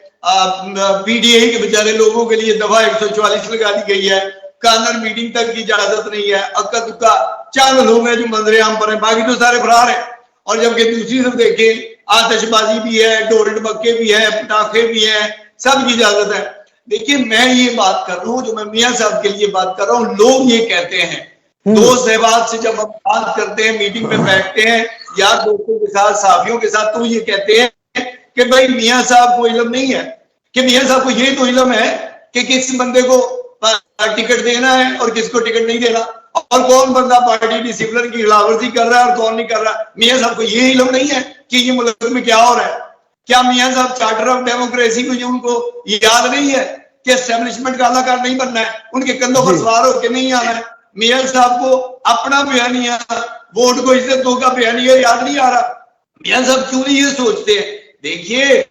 पीडीआई के बेचारे लोगों के लिए दफा 144 लगा दी गई है, कॉर्नर मीटिंग तक की इजाजत नहीं है, अक्का दुक्का चंद लोग हैं जो मंजरे-आम पर हैं, बाकी तो सारे फरार हैं। और जबकि दूसरी तरफ देखें, आतिशबाजी भी है, ढोल ढमक्के भी है, पटाखे भी है, सब की इजाजत है। देखिए मैं ये बात कर रहा हूँ, जो मैं मियां साहब के लिए बात कर रहा हूँ, लोग ये कहते हैं, दोस्त अहबाब से जब हम बात करते हैं, मीटिंग में बैठते हैं या दोस्तों के साथ, साथियों के साथ, तो ये कहते हैं कि भाई मियां साहब को इल्म नहीं है, कि मियां साहब को ये तो इल्म है कि किस बंदे को टिकट देना है और किसको टिकट नहीं देना, और कौन बंदा पार्टी डिसिप्लिन की खिलाफवर्जी कर रहा है और कौन नहीं कर रहा। मियां साहब को ये इल्म नहीं है कि ये मुल्क में क्या हो रहा है। क्या मियां साहब चार्टर ऑफ डेमोक्रेसी को ये उनको याद नहीं है कि एस्टेब्लिशमेंट का अलाकार नहीं बनना है, उनके कंधों पर सवार होकर नहीं आना है। मियां साहब को अपना बयानिया, वोट को इज्जत दो का बयानिया याद नहीं आ रहा। मियां साहब क्यों नहीं ये सोचते हैं? देखिए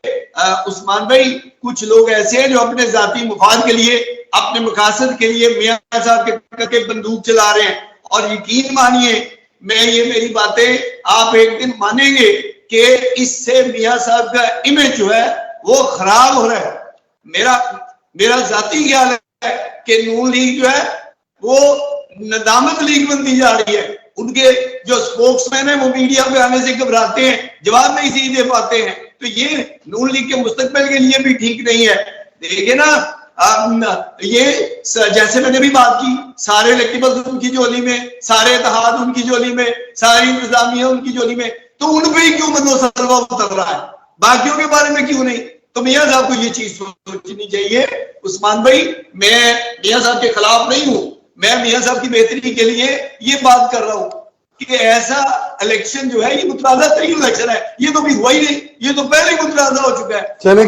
उस्मान भाई, कुछ लोग ऐसे हैं जो अपने जाती मुफाद के लिए, अपने मकासद के लिए मियां साहब के बंदूक चला रहे हैं। और यकीन मानिए, मैं ये मेरी बातें आप एक दिन मानेंगे कि इससे मियां साहब का इमेज जो है वो खराब हो रहा है। मेरा जाती ख्याल है कि नून लीग जो है वो नदामत लीग बनती जा रही है। उनके जो स्पोक्समैन है वो मीडिया पे आने से घबराते हैं, जवाब नहीं सही दे पाते हैं, तो ये नून लीग के मुस्तकबिल के लिए भी ठीक नहीं है। देखिए ना, ये जैसे मैंने भी बात की, सारे इलेक्टेबल्स उनकी झोली में, सारे इत्तेहाद उनकी झोली में, सारी इंतजामिया उनकी झोली में, तो उन पे ही क्यों बंदोबस्तवा उतर रहा है, बाकियों के बारे में क्यों नहीं? तो मियां साहब को ये चीज सोचनी चाहिए। उस्मान भाई, मैं मियां साहब के खिलाफ नहीं हूं, मैं मियां साहब की बेहतरी के लिए ये बात कर रहा हूं कि ऐसा इलेक्शन जो है ये मुतराजा तरीन इलेक्शन है, ये तो भी हुआ ही नहीं, ये तो पहले ही मुतराजा हो चुका है। चले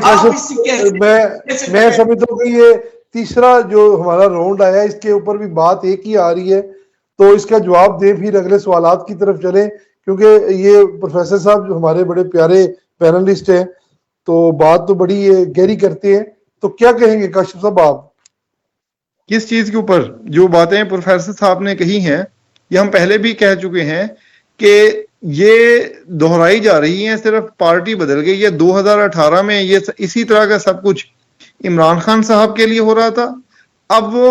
मैं समझता हूँ कि ये तीसरा जो हमारा राउंड आया, इसके ऊपर भी बात एक ही आ रही है, तो इसका जवाब दें, फिर अगले सवालात की तरफ चले, क्योंकि ये प्रोफेसर साहब जो हमारे बड़े प्यारे पैनलिस्ट हैं, तो बात तो बड़ी गहरी करते हैं। तो क्या कहेंगे काशिफ साहब आप? किस चीज के ऊपर? जो बातें प्रोफेसर साहब ने कही हैं, ये हम पहले भी कह चुके हैं कि ये दोहराई जा रही हैं, सिर्फ पार्टी बदल गई है। 2018 में ये इसी तरह का सब कुछ इमरान खान साहब के लिए हो रहा था, अब वो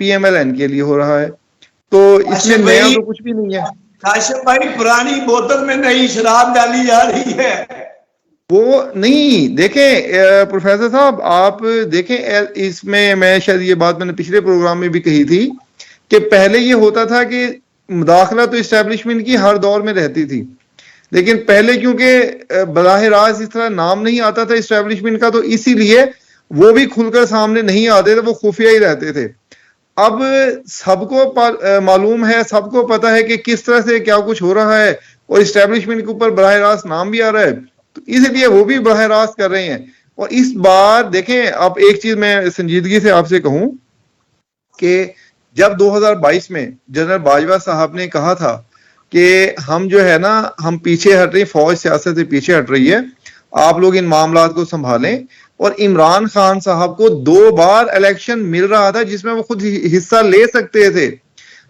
PMLN के लिए हो रहा है, तो इसमें नया तो कुछ भी नहीं है। काशिफ भाई, पुरानी बोतल में नई शराब डाली जा रही है, वो नहीं। देखें प्रोफेसर साहब, आप देखें, इसमें मैं शायद ये बात मैंने पिछले प्रोग्राम में भी कही थी कि पहले ये होता था कि मुदाखला तो इस्टेब्लिशमेंट की हर दौर में रहती थी, लेकिन पहले क्योंकि बराह रास्त इस तरह नाम नहीं आता था इस्टेब्लिशमेंट का, तो इसीलिए वो भी खुलकर सामने नहीं आते थे, वो खुफिया ही रहते थे। अब सबको मालूम है, सबको पता है कि किस तरह से क्या कुछ हो रहा है, और इस्टेब्लिशमेंट के ऊपर बराह रास्त नाम भी आ रहा है, तो इसलिए वो भी बराह रास्त कर रहे हैं। और इस बार देखें, अब एक चीज मैं संजीदगी से आपसे कहूं कि जब 2022 में जनरल बाजवा साहब ने कहा था कि हम जो है ना, हम पीछे हट रही, फौज सियासत से पीछे हट रही है, आप लोग इन मामलात को संभालें, और इमरान खान साहब को 2 बार इलेक्शन मिल रहा था जिसमें वो खुद हिस्सा ले सकते थे।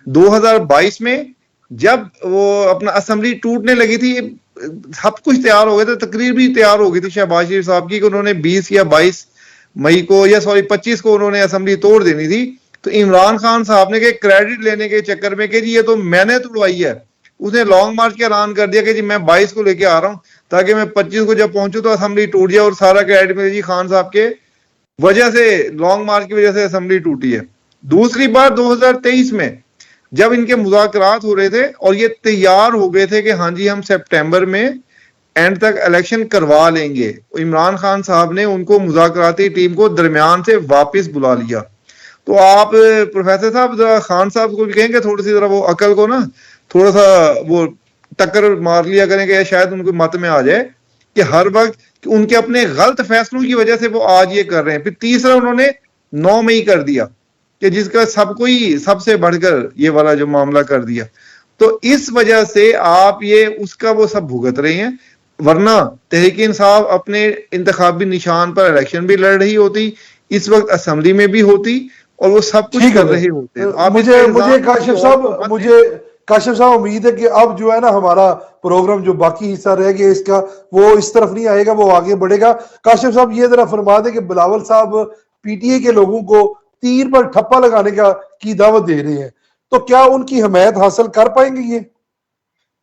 2022 में जब वो अपना असेंबली टूटने लगी थी, सब कुछ तैयार हो गया था, तकरीर भी तैयार हो गई थी शहबाज शरीफ साहब की कि उन्होंने 20 या 22 मई को, या सॉरी 25 को उन्होंने असेंबली तोड़ देनी थी। तो इमरान खान साहब ने क्रेडिट लेने के चक्कर में कि जी ये तो मैंने तोड़वाई है, उसने लॉन्ग मार्च का ऐलान कर दिया कि जी मैं 22 को लेके आ रहा हूं, ताकि मैं 25 को जब पहुंचू तो असेंबली टूट जाए और सारा क्रेडिट मिले जी खान साहब के वजह से, लॉन्ग मार्च की वजह से असेंबली टूटी है। दूसरी बार 2023 में जब इनके मुज़ाकरात हो रहे थे और ये तैयार हो गए थे कि हाँ जी हम सितंबर में एंड तक इलेक्शन करवा लेंगे, इमरान खान साहब ने उनको मुज़ाकराती टीम को दरमियान से वापस बुला लिया। तो आप प्रोफेसर साहब जरा खान साहब को भी कहेंगे थोड़ी सी जरा वो अकल को ना थोड़ा सा वो टक्कर मार लिया करेंगे, शायद उनको मत में आ जाए कि हर वक्त उनके अपने गलत फैसलों की वजह से वो आज ये कर रहे हैं। फिर तीसरा उन्होंने 9 मई कर दिया कि जिसका सबको ही सबसे बढ़कर ये वाला जो मामला कर दिया। तो इस वजह से आप ये उसका वो सब भुगत रहे हैं, वरना तहरीक इंसाफ अपने इंतखाबी निशान पर इलेक्शन भी लड़ रही होती, इस वक्त असेंबली में भी होती और वो सब कुछ कर रहे होते। आप मुझे काशिफ साहब उम्मीद है कि अब जो है ना हमारा प्रोग्राम जो बाकी हिस्सा रह गया इसका वो इस तरफ नहीं आएगा, वो आगे बढ़ेगा। काशिफ साहब ये जरा फरमा दे कि बिलावल साहब पीटीए के लोगों को तीर पर ठप्पा लगाने की दावत दे रहे हैं, तो क्या उनकी हिमायत हासिल कर पाएंगे? ये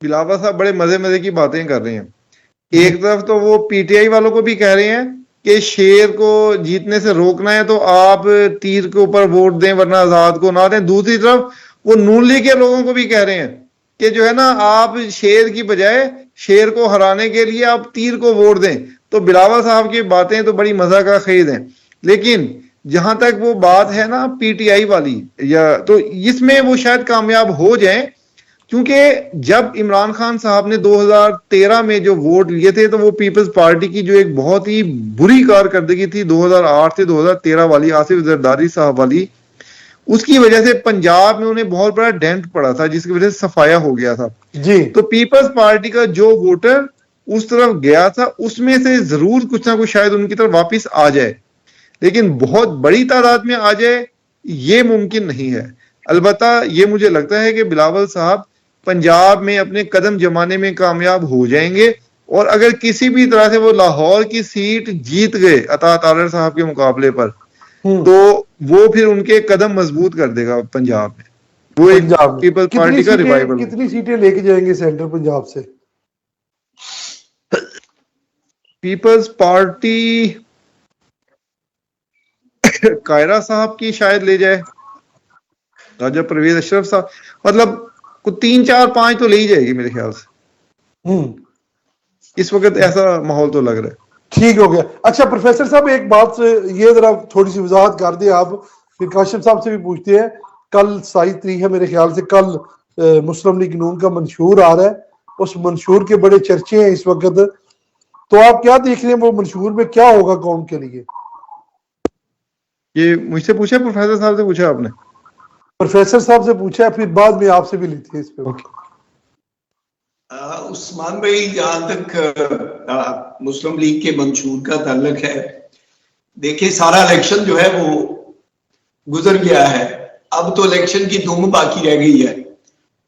बिलावल साहब बड़े मजे की बातें कर रहे हैं। एक तरफ तो वो पीटीआई वालों को भी कह रहे हैं कि शेर को जीतने से रोकना है तो आप तीर के ऊपर वोट दें वरना आजाद को ना दें। दूसरी तरफ वो नून लीग के लोगों को भी कह रहे हैं कि जो है ना आप शेर की बजाय शेर को हराने के लिए आप तीर को वोट दें। तो बिलावल साहब की बातें तो बड़ी मजा का खेज हैं, लेकिन जहां तक वो बात है ना पीटीआई वाली, या तो इसमें वो शायद कामयाब हो जाएं, क्योंकि जब इमरान खान साहब ने 2013 में जो वोट लिए थे तो वो पीपल्स पार्टी की जो एक बहुत ही बुरी कारकर्दगी थी 2008 से 2013 वाली, आसिफ जरदारी साहब वाली, उसकी वजह से पंजाब में उन्हें बहुत बड़ा डेंट पड़ा था, जिसकी वजह से सफाया हो गया था जी। तो पीपल्स पार्टी का जो वोटर उस तरफ गया था उसमें से जरूर कुछ ना कुछ शायद उनकी तरफ वापिस आ जाए, लेकिन बहुत बड़ी तादाद में आ जाए ये मुमकिन नहीं है। अलबत्ता ये मुझे लगता है कि बिलावल साहब पंजाब में अपने कदम जमाने में कामयाब हो जाएंगे, और अगर किसी भी तरह से वो लाहौर की सीट जीत गए अता तारर साहब के मुकाबले पर, तो वो फिर उनके कदम मजबूत कर देगा पंजाब में। वो एक पीपल्स पार्टी का रिवाइवल। कितनी सीटें लेके जाएंगे सेंटर पंजाब से? पीपल्स पार्टी कायरा साहब की शायद ले जाए, राजा परवेज अशरफ साहब, मतलब कुछ 3 4 5 तो ले ही जाएगी मेरे ख्याल से। इस वक्त ऐसा माहौल तो लग रहा है। ठीक हो गया। अच्छा प्रोफेसर साहब एक बात ये जरा थोड़ी सी वजाहत कर दे आप, फिर काशिफ साहब से भी पूछते हैं। कल 27 तारीख है मेरे ख्याल से, कल मुस्लिम लीग नून का मंशूर आ रहा है, उस मंशूर के बड़े चर्चे हैं इस वक्त, तो आप क्या देख रहे हैं वो मंशूर में क्या होगा कौम के लिए? ये मुझसे पूछा प्रोफेसर साहब से पूछा आपने? प्रोफेसर साहब से पूछा, फिर बाद में आपसे भी लेते हैं इस पे। उस्मान भाई, जहां तक मुस्लिम लीग के मंशूर का ताल्लुक है, देखिए सारा इलेक्शन जो है वो गुजर गया है, अब तो इलेक्शन की धूम बाकी रह गई है,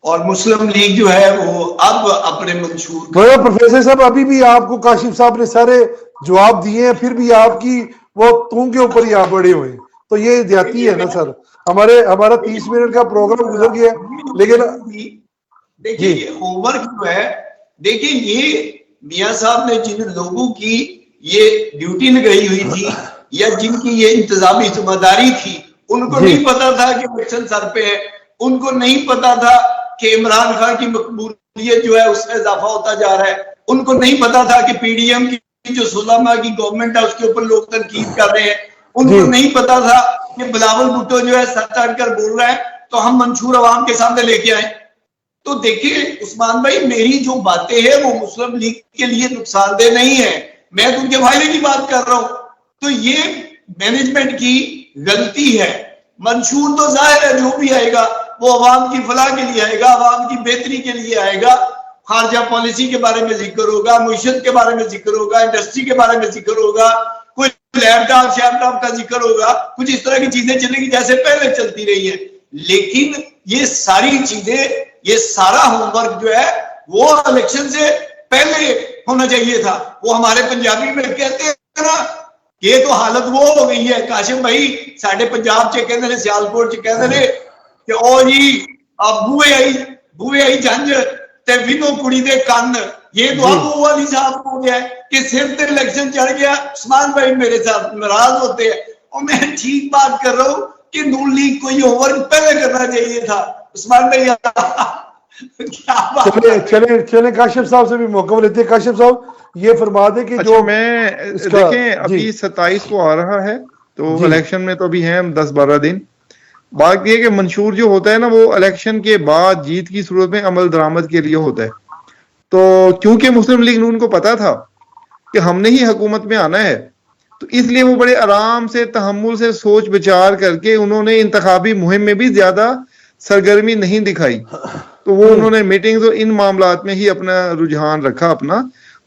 और मुस्लिम लीग जो है वो अब अपने मंशूर प्रोफेसर साहब अभी भी आपको काशिफ साहब ने सारे जवाब दिए हैं, फिर भी आपकी वो तुम के ऊपर ही आप बड़े हुए, तो ये ज्यादती है ना सर। हमारा 30 मिनट का प्रोग्राम गुजर गया, लेकिन देखिए ये होमवर्क जो है, देखिए ये मियां साहब ने जिन लोगों की ये ड्यूटी लगाई हुई थी या जिनकी ये इंतजामी जिम्मेदारी थी, उनको नहीं पता था कि इलेक्शन सर पे है, उनको नहीं पता था कि इमरान खान की मकबूलियत जो है उसमें इजाफा होता जा रहा है, उनको नहीं पता था कि पीडीएम की जो 16 माह की गवर्नमेंट है उसके ऊपर लोग तनकीद कर रहे हैं, उनको नहीं पता था कि बिलावल भुट्टो जो है सर चढ़कर बोल रहा है तो हम मंशूर अवाम के सामने लेके आए। तो देखिए उस्मान भाई, मेरी जो बातें हैं वो मुस्लिम लीग के लिए नुकसानदेह नहीं है, मैं तो उनके फायदे की बात कर रहा हूं। तो ये मैनेजमेंट की गलती है। मंशूर तो जाहिर है जो भी आएगा वो अवाम की फलाह के लिए आएगा, अवाम की बेहतरी के लिए आएगा। खारजा पॉलिसी के बारे में जिक्र होगा, मुईशत के बारे में जिक्र होगा, इंडस्ट्री के बारे में जिक्र होगा, कोई लैपटॉप शैपटॉप का जिक्र होगा, कुछ इस तरह की चीजें चलेगी जैसे पहले चलती रही है। लेकिन ये सारी चीजें, ये सारा होमवर्क जो है वो इलेक्शन से पहले होना चाहिए था। वो हमारे पंजाबी में कहते हैं ना, ये तो हालत वो हो गई है काशिम भाई, साढ़े पंजाब च कहते हैं, सियालकोट च कहते हैं कि ओ जी बूहे आई जंज ते विनो कुड़ी दे कान। ये तो अब वो वाली साहब हो गया है कि सिर ते इलेक्शन चढ़ गया। उस्मान भाई मेरे साथ नाराज होते हैं, और मैं ठीक बात कर रहा हूं कि नून लीग को ये होमवर्क पहले करना चाहिए था। उस्मान भाई क्या बात। चले काशिफ साहब से भी मौका लेते हैं। काशिफ साहब ये फरमा दे कि जो मैं देखें अभी 27 को आ रहा है, तो इलेक्शन में तो अभी है 10-12 दिन। बात यह कि मंशूर जो होता है ना, वो इलेक्शन के बाद जीत की सूरत में अमल दरामद के लिए होता है। तो क्योंकि मुस्लिम लीग नून को पता था कि हमने ही हुकूमत में आना है, तो इसलिए वो बड़े आराम से तहम्मुल से सोच विचार करके उन्होंने इंतखाबी मुहिम में भी ज्यादा सरगर्मी नहीं दिखाई। तो वो उन्होंने मीटिंग्स और इन मामलात में ही अपना रुझान रखा अपना।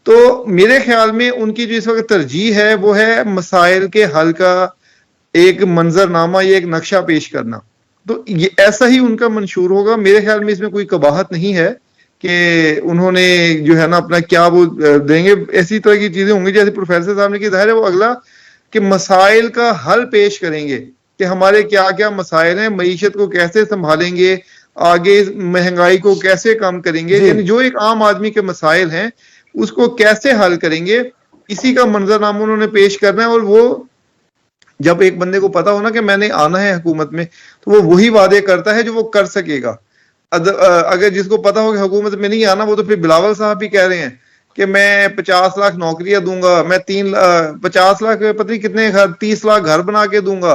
तो मेरे ख्याल में उनकी जो इस वक्त तरजीह है वो है मसाइल के हल का एक मंजरनामा या एक नक्शा पेश करना। तो ये ऐसा ही उनका मंशूर होगा। मेरे ख्याल में इसमें कोई कबाहत नहीं है कि उन्होंने जो है ना अपना क्या वो देंगे। ऐसी तरह की चीजें होंगी जैसे प्रोफेसर साहब ने की, जाहिर है वो अगला कि मसाइल का हल पेश करेंगे कि हमारे क्या क्या मसाइल हैं, मईशत को कैसे संभालेंगे, आगे महंगाई को कैसे कम करेंगे, यानी जो एक आम आदमी के मसाइल हैं उसको कैसे हल करेंगे, इसी का मंजरनामा उन्होंने पेश करना है। और वो जब एक बंदे को पता हो ना कि मैंने आना है हुकूमत में, तो वो वही वादे करता है जो वो कर सकेगा। अगर जिसको पता हो कि हुकूमत में नहीं आना, वो तो फिर बिलावल साहब भी कह रहे हैं कि मैं 50 लाख नौकरियां दूंगा, मैं 50 लाख पता नहीं कितने घर, 30 लाख घर बना के दूंगा।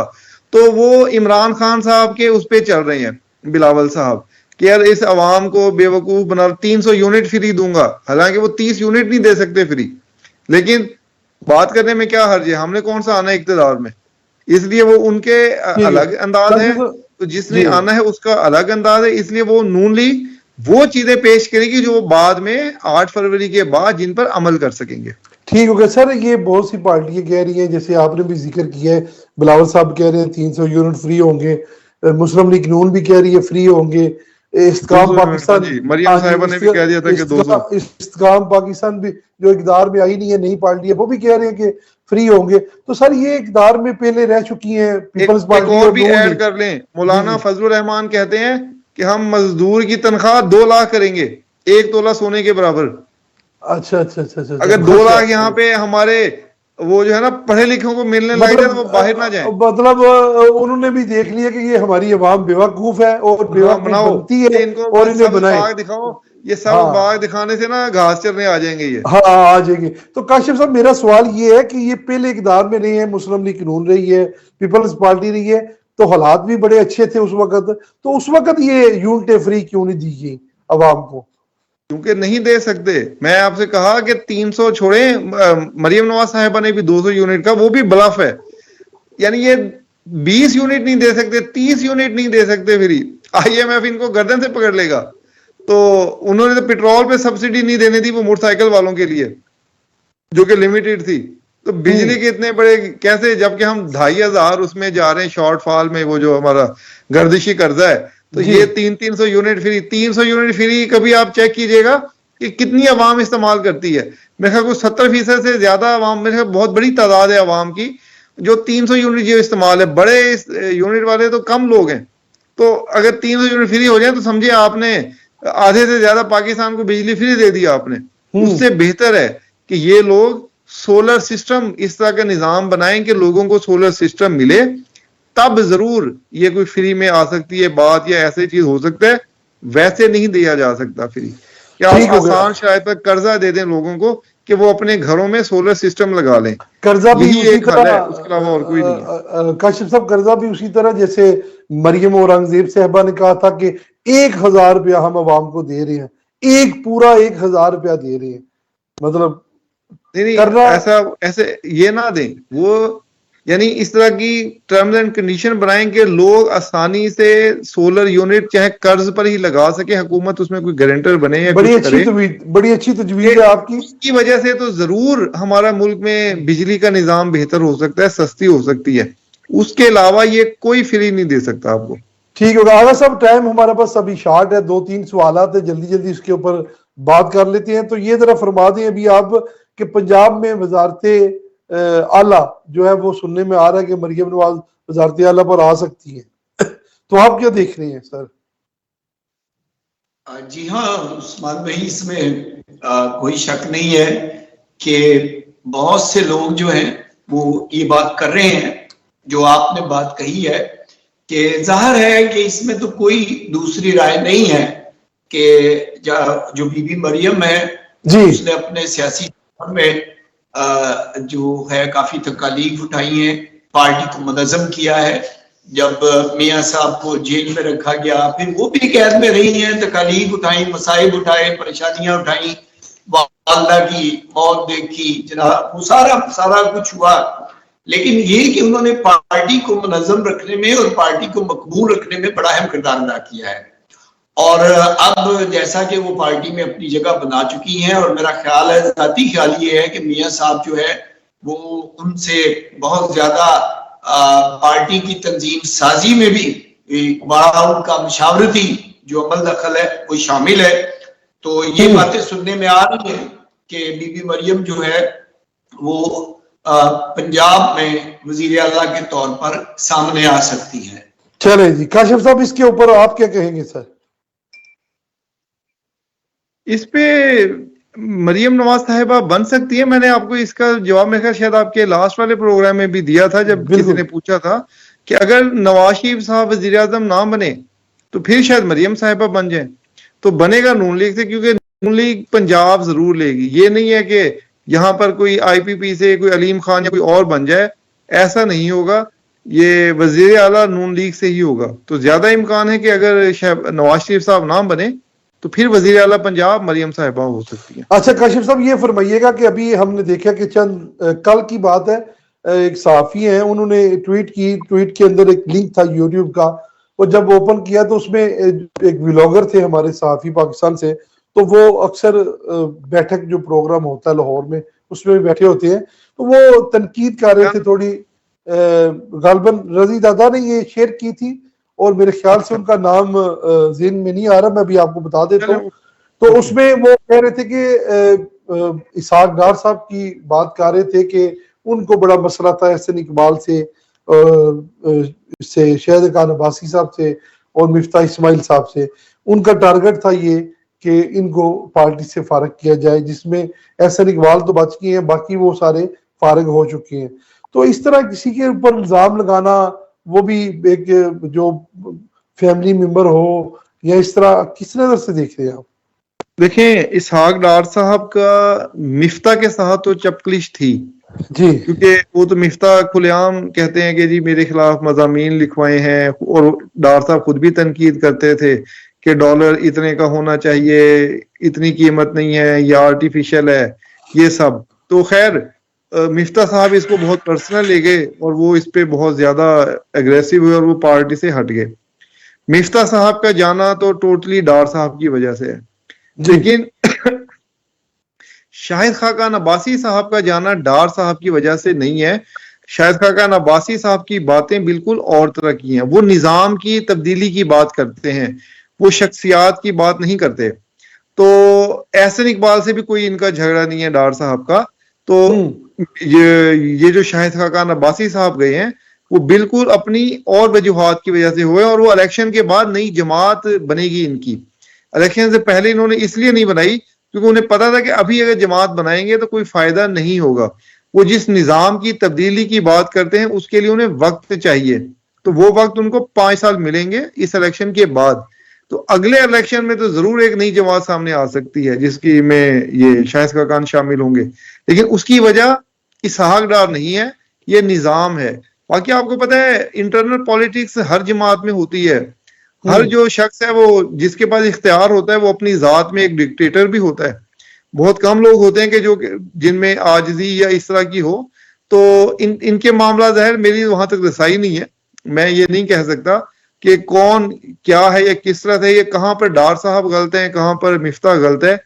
तो वो इमरान खान साहब के उस पे चल रहे हैं बिलावल साहब कि यार इस अवाम को बेवकूफ बना, 300 यूनिट फ्री दूंगा। हालांकि वो 30 यूनिट नहीं दे सकते फ्री, लेकिन बात करने में क्या हर्ज है, हमने कौन सा आना है इक्तदार में। इसलिए वो उनके अलग अंदाज है, तो जिसने आना है उसका अलग अंदाज है। इसलिए वो नून लीग वो चीजें पेश करेगी जो बाद में 8 फरवरी के बाद जिन पर अमल कर सकेंगे। ठीक हो गया सर। ये बहुत सी पार्टियां कह रही हैं, जैसे आपने भी जिक्र किया है, बिलावल साहब कह रहे हैं 300 यूनिट फ्री होंगे, मुस्लिम लीग नून भी कह रही है फ्री होंगे, इस्तेकाम पाकिस्तान, मरियम साहिबा ने भी कह दिया था कि 200, इस्तेकाम पाकिस्तान भी जो इक़दार में आई नहीं है, नई पार्टी है, वो भी कह रहे हैं कि फ्री होंगे। तो सर ये इक़दार में पहले रह चुकी हैं पीपल्स पार्टी। और भी ऐड कर लें, मौलाना फजलुर रहमान कहते हैं कि हम मजदूर की तनख्वाह 2 लाख करेंगे, 1 तोला सोने के बराबर। अच्छा अच्छा अच्छा अच्छा। अगर 2 लाख यहाँ पे हमारे वो जो है ना पढ़े लिखों को मिलने लग जाए तो वो बाहर ना जाए। मतलब उन्होंने भी देख लिया कि ये हमारी अवाम बेवकूफ है और बेवकूफ बनती है, और इन्हें बनाए दिखाओ। ये सब बाग दिखाने से ना घास चरने आ जाएंगे ये। हाँ आ जाएंगे। तो काशिफ साहब मेरा सवाल ये है कि ये पहले इक़दार में रही है, मुस्लिम लीग नून रही है, पीपल्स पार्टी रही है, तो हालात भी बड़े अच्छे थे उस वक्त, तो उस वक्त ये यूनिटें फ्री क्यों नहीं दी गई अवाम को? क्योंकि नहीं दे सकते। मैं आपसे कहा कि 300 छोड़े, मरियम नवाज साहिबा ने भी 200 यूनिट का, वो भी ब्लफ है। यानी ये 20 यूनिट नहीं दे सकते, 30 यूनिट नहीं दे सकते फ्री। IMF इनको गर्दन से पकड़ लेगा। तो उन्होंने तो पेट्रोल पे सब्सिडी नहीं देनी थी वो मोटरसाइकिल वालों के लिए, जो कि लिमिटेड थी। तो बिजली के इतने बड़े कैसे, जबकि हम 2500 उसमें जा रहे हैं शॉर्टफॉल में, वो जो हमारा गर्दिशी कर्जा है। तो ये 300 यूनिट फ्री, 300 यूनिट फ्री कभी आप चेक कीजिएगा कि कितनी आवाम इस्तेमाल करती है। मेरे ख्याल को 70% से ज्यादा आवाम, मेरे ख्याल बहुत बड़ी तादाद है आवाम की जो 300 यूनिट जो इस्तेमाल है। बड़े यूनिट वाले तो कम लोग हैं। तो अगर 300 यूनिट फ्री हो जाए तो समझिए आपने आधे से ज्यादा पाकिस्तान को बिजली फ्री दे दिया आपने। उससे बेहतर है कि ये लोग सोलर सिस्टम इस तरह का निजाम बनाएं कि लोगों को सोलर सिस्टम मिले, तब जरूर ये कोई फ्री में आ सकती है बात, या ऐसी चीज हो सकता है। वैसे नहीं दिया जा सकता फ्री। क्या आसान शायद पर कर्जा दे दें लोगों को कि वो अपने घरों में सोलर सिस्टम लगा लें। कर्जा भी उसी तरह, उसके अलावा और कोई नहीं। काशिफ साहब कर्जा भी उसी तरह जैसे मरियम औरंगजेब साहबा ने कहा था कि 1000 रुपया हम अवाम को दे रहे हैं, एक पूरा 1000 रुपया दे रहे हैं। मतलब नहीं ऐसे ये ना दें वो, यानी इस तरह की टर्म्स एंड कंडीशन बनाएं कि लोग आसानी से सोलर यूनिट चाहे कर्ज पर ही लगा सके, हुकूमत उसमें कोई गारंटर बने या बड़ी अच्छी तजवीज है आपकी। उसकी वजह से तो जरूर हमारा मुल्क में बिजली का निजाम बेहतर हो सकता है, सस्ती हो सकती है। उसके अलावा ये कोई फ्री नहीं दे सकता आपको। ठीक होगा। आगा सब टाइम हमारे पास अभी शॉर्ट है, 2-3 सवाल है, जल्दी जल्दी इसके ऊपर बात कर लेते हैं। तो ये जरा फरमा दें अभी आप कि पंजाब में वजारत आला जो है वो सुनने में आ रहा है कि मरियम नवाज वजारत आला पर आ सकती है। तो आप क्या देख रहे हैं सर? जी हाँ उस्मान भाई, इसमें कोई शक नहीं है कि बहुत से लोग जो हैं वो ये बात कर रहे हैं जो आपने बात कही है, कि जाहिर है कि इसमें तो कोई दूसरी राय नहीं है कि जो बीबी मरियम है जी, उसने अपने सियासी में जो है काफी तकालीफ उठाई है, पार्टी को मुनज़्ज़म किया है। जब मियाँ साहब को जेल में रखा गया, फिर वो भी कैद में रही हैं, तकालीफ उठाई, मसाइब उठाए, परेशानियां उठाई, वालदा की मौत देखी, जनाब वो सारा कुछ हुआ। लेकिन ये कि उन्होंने पार्टी को मुनज़्ज़म रखने में और पार्टी को मकबूल रखने में बड़ा अहम किरदार अदा किया है। और अब जैसा कि वो पार्टी में अपनी जगह बना चुकी हैं, और मेरा ख्याल है, ज़ाती ख्याल ये है कि मियां साहब जो है वो उनसे बहुत ज्यादा पार्टी की तंजीम साजी में भी बड़ा उनका मशावरती जो अमल दखल है वो शामिल है। तो ये बातें सुनने में आ रही है कि बीबी मरियम जो है वो पंजाब में वजीर आला के तौर पर सामने आ सकती है। चले जी काशिफ साहब, इसके ऊपर आप क्या कहेंगे सर? इस पे मरियम नवाज साहिबा बन सकती है। मैंने आपको इसका जवाब मेरे ख्याल शायद आपके लास्ट वाले प्रोग्राम में भी दिया था, जब किसी ने पूछा था कि अगर नवाज शरीफ साहब वजीर आजम ना बने तो फिर शायद मरियम साहिबा बन जाए। तो बनेगा नून लीग से, क्योंकि नून लीग पंजाब जरूर लेगी। ये नहीं है कि यहाँ पर कोई IPP से कोई अलीम खान या कोई और बन जाए, ऐसा नहीं होगा। ये वजीर आला नून लीग से ही होगा। तो ज्यादा इम्कान है कि अगर नवाज शरीफ साहब ना बने तो फिर वजीर आला पंजाब मरियम साहिबा हो सकती है। अच्छा काशिफ साहब, ये फरमाइएगा कि अभी हमने देखा कि चंद कल की बात है, एक सहाफी हैं, उन्होंने ट्वीट की, ट्वीट के अंदर एक लिंक था यूट्यूब का, वो जब ओपन किया तो उसमें एक व्लॉगर थे हमारे सहाफी पाकिस्तान से, तो वो अक्सर बैठक जो प्रोग्राम होता है लाहौर में उसमें भी बैठे होते हैं, तो वो तनकीद कर रहे थे थोड़ी। गालबन रजी दादा ने ये शेयर की थी और मेरे ख्याल से उनका नाम ज़हन में नहीं आ रहा, मैं अभी आपको बता देता हूँ। तो उसमें वो कह रहे थे कि इसहाक डार साहब की बात कर रहे थे कि उनको बड़ा मसला था एहसन इकबाल से शहद खान अब्बासी साहब से और मिफ्ता इस्माइल साहब से। उनका टारगेट था ये कि इनको पार्टी से फारग किया जाए, जिसमें एहसन इकबाल तो बच गए हैं, बाकी वो सारे फारग हो चुके हैं। तो इस तरह किसी के ऊपर इल्जाम लगाना, वो भी एक जो फैमिली मेंबर हो, या इस तरह किस नजर से देख रहे हैं आप? देखें, इसहाक डार साहब का मिफ्ता के साथ तो चपकलिश थी जी, क्योंकि वो तो मिफ्ता खुलेआम कहते हैं कि जी मेरे खिलाफ मज़ामीन लिखवाए हैं, और डार साहब खुद भी तनकीद करते थे कि डॉलर इतने का होना चाहिए, इतनी कीमत नहीं है, या आर्टिफिशियल है, ये सब। तो खैर मिफ्ता साहब इसको बहुत पर्सनल ले गए और वो इस पे बहुत ज्यादा एग्रेसिव हुए और वो पार्टी से हट गए। मिफ्ता साहब का जाना तो टोटली डार साहब की वजह से है, लेकिन शाहिद खाकान अब्बासी साहब का जाना डार साहब की वजह से नहीं है। शाहिद खाकान अब्बासी साहब की बातें बिल्कुल और तरह की हैं। वो निजाम की तब्दीली की बात करते हैं, वो शख्सियात की बात नहीं करते। तो एहसन इकबाल से भी कोई इनका झगड़ा नहीं है डार साहब का। तो ये जो शाहिद खाकान अब्बासी साहब गए हैं वो बिल्कुल अपनी और वजूहात की वजह से हुए, और वो इलेक्शन के बाद नई जमात बनेगी इनकी। इलेक्शन से पहले इन्होंने इसलिए नहीं बनाई क्योंकि उन्हें पता था कि अभी अगर जमात बनाएंगे तो कोई फायदा नहीं होगा। वो जिस निजाम की तब्दीली की बात करते हैं उसके लिए उन्हें वक्त चाहिए, तो वो वक्त उनको 5 साल मिलेंगे इस इलेक्शन के बाद। तो अगले इलेक्शन में तो जरूर एक नई जमात सामने आ सकती है जिसकी में ये शाहिद खाकान शामिल होंगे, लेकिन उसकी वजह इसहाक डार नहीं है, ये निजाम है। बाकी आपको पता है इंटरनल पॉलिटिक्स हर जमात में होती है। हर जो शख्स है वो जिसके पास इख्तियार होता है वो अपनी जात में एक डिक्टेटर भी होता है। बहुत कम लोग होते हैं कि जो जिनमें आजिजी या इस तरह की हो। तो इनके मामला ज़ाहिर मेरी वहां तक रसाई नहीं है, मैं ये नहीं कह सकता कि कौन क्या है या किस तरह है, ये कहाँ पर डार साहब गलत है, कहाँ पर मिफ्ता गलत है,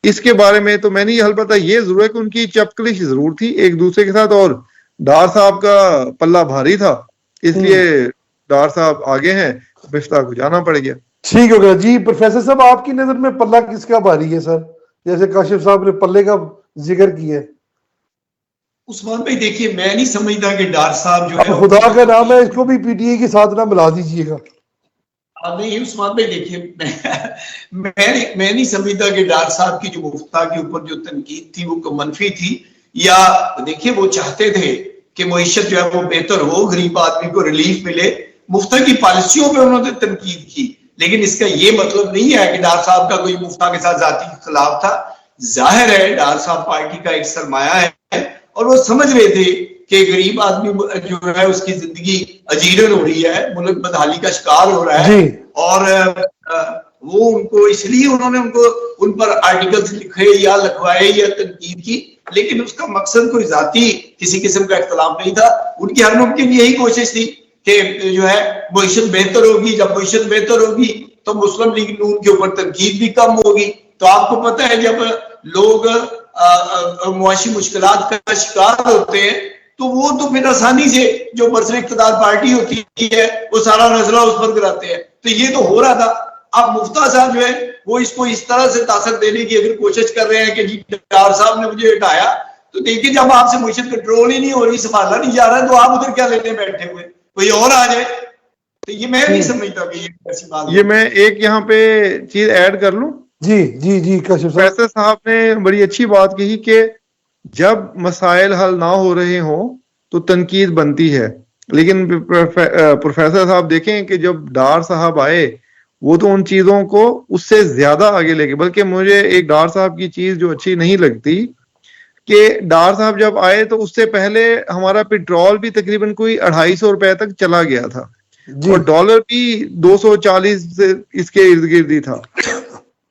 इसके बारे में तो मैं नहीं हल पता। ये जरूर है कि उनकी चपकलिश जरूर थी एक दूसरे के साथ, और डार साहब का पल्ला भारी था, इसलिए डार साहब आगे हैं, मिफ्ता को जाना पड़ गया। ठीक हो गया जी। प्रोफेसर साहब, आपकी नजर में पल्ला किसका भारी है सर? जैसे काशिफ साहब ने पल्ले का जिक्र किया है। उस्मान भाई देखिए, मैं नहीं समझता कि डार साहब जो है, खुदा का नाम है, इसको भी PTI के साथ ना मिला दीजिएगा। नहीं उस्मान भाई देखिए, मैं नहीं समझता कि डार साहब की जो मुफ्ता के ऊपर जो तनकीद थी वो मनफी थी, या देखिए वो चाहते थे कि मईशत जो है वो बेहतर हो, गरीब आदमी को रिलीफ मिले। मुफ्ता की पॉलिसियों पे उन्होंने तनकीद की, लेकिन इसका ये मतलब नहीं है कि डार साहब का कोई मुफ्ता के साथ जाती खिलाफ था। जाहिर है डार साहब पार्टी का एक सरमाया है और वो समझ रहे थे कि गरीब आदमी जो है उसकी जिंदगी अजीरन हो रही है, मुल्क बदहाली का शिकार हो रहा है, और वो उनको इसलिए उन्होंने उन पर आर्टिकल्स लिखे या लिखवाए या तनकीद की लेकिन उसका मकसद कोई जाती किसी किस्म का इख्तलाफ नहीं था। उनकी हर मुमकिन यही कोशिश थी कि जो है पोजीशन बेहतर होगी, जब पोजीशन बेहतर होगी तो मुस्लिम लीग नून के ऊपर तनकीद भी कम होगी। तो आपको पता है जब लोग मुआशी मुश्किलात का शिकार होते हैं तो वो तो फिर आसानी से जो बरसर इख्तिदार पार्टी होती है वो सारा नजला उस पर गिराते हैं। तो ये तो हो रहा था। अब मुफ्ता साहब जो है वो इसको इस तरह से तासर देने की अगर कोशिश कर रहे हैं कि जी डार साहब ने मुझे हटाया, तो देखिए जब आपसे मुश्किल कंट्रोल ही नहीं हो रही, संभाला नहीं जा रहा है, तो आप उधर क्या लेने बैठे हुए, कोई और आ जाए। तो ये मैं नहीं समझता कि ये ऐसी बात। ये मैं एक यहाँ पे चीज ऐड कर लूं। जी जी जी काशिफ साहब, प्रोफेसर साहब ने बड़ी अच्छी बात कही कि जब मसाइल हल ना हो रहे हों तो तनकीद बनती है, लेकिन प्रोफेसर साहब देखें कि जब डार साहब आए वो तो उन चीजों को उससे ज्यादा आगे लेके, बल्कि मुझे एक डार साहब की चीज जो अच्छी नहीं लगती कि डार साहब जब आए तो उससे पहले हमारा पेट्रोल भी तकरीबन कोई 250 रुपए तक चला गया था और डॉलर भी 240 से इसके इर्द गिर्द ही था।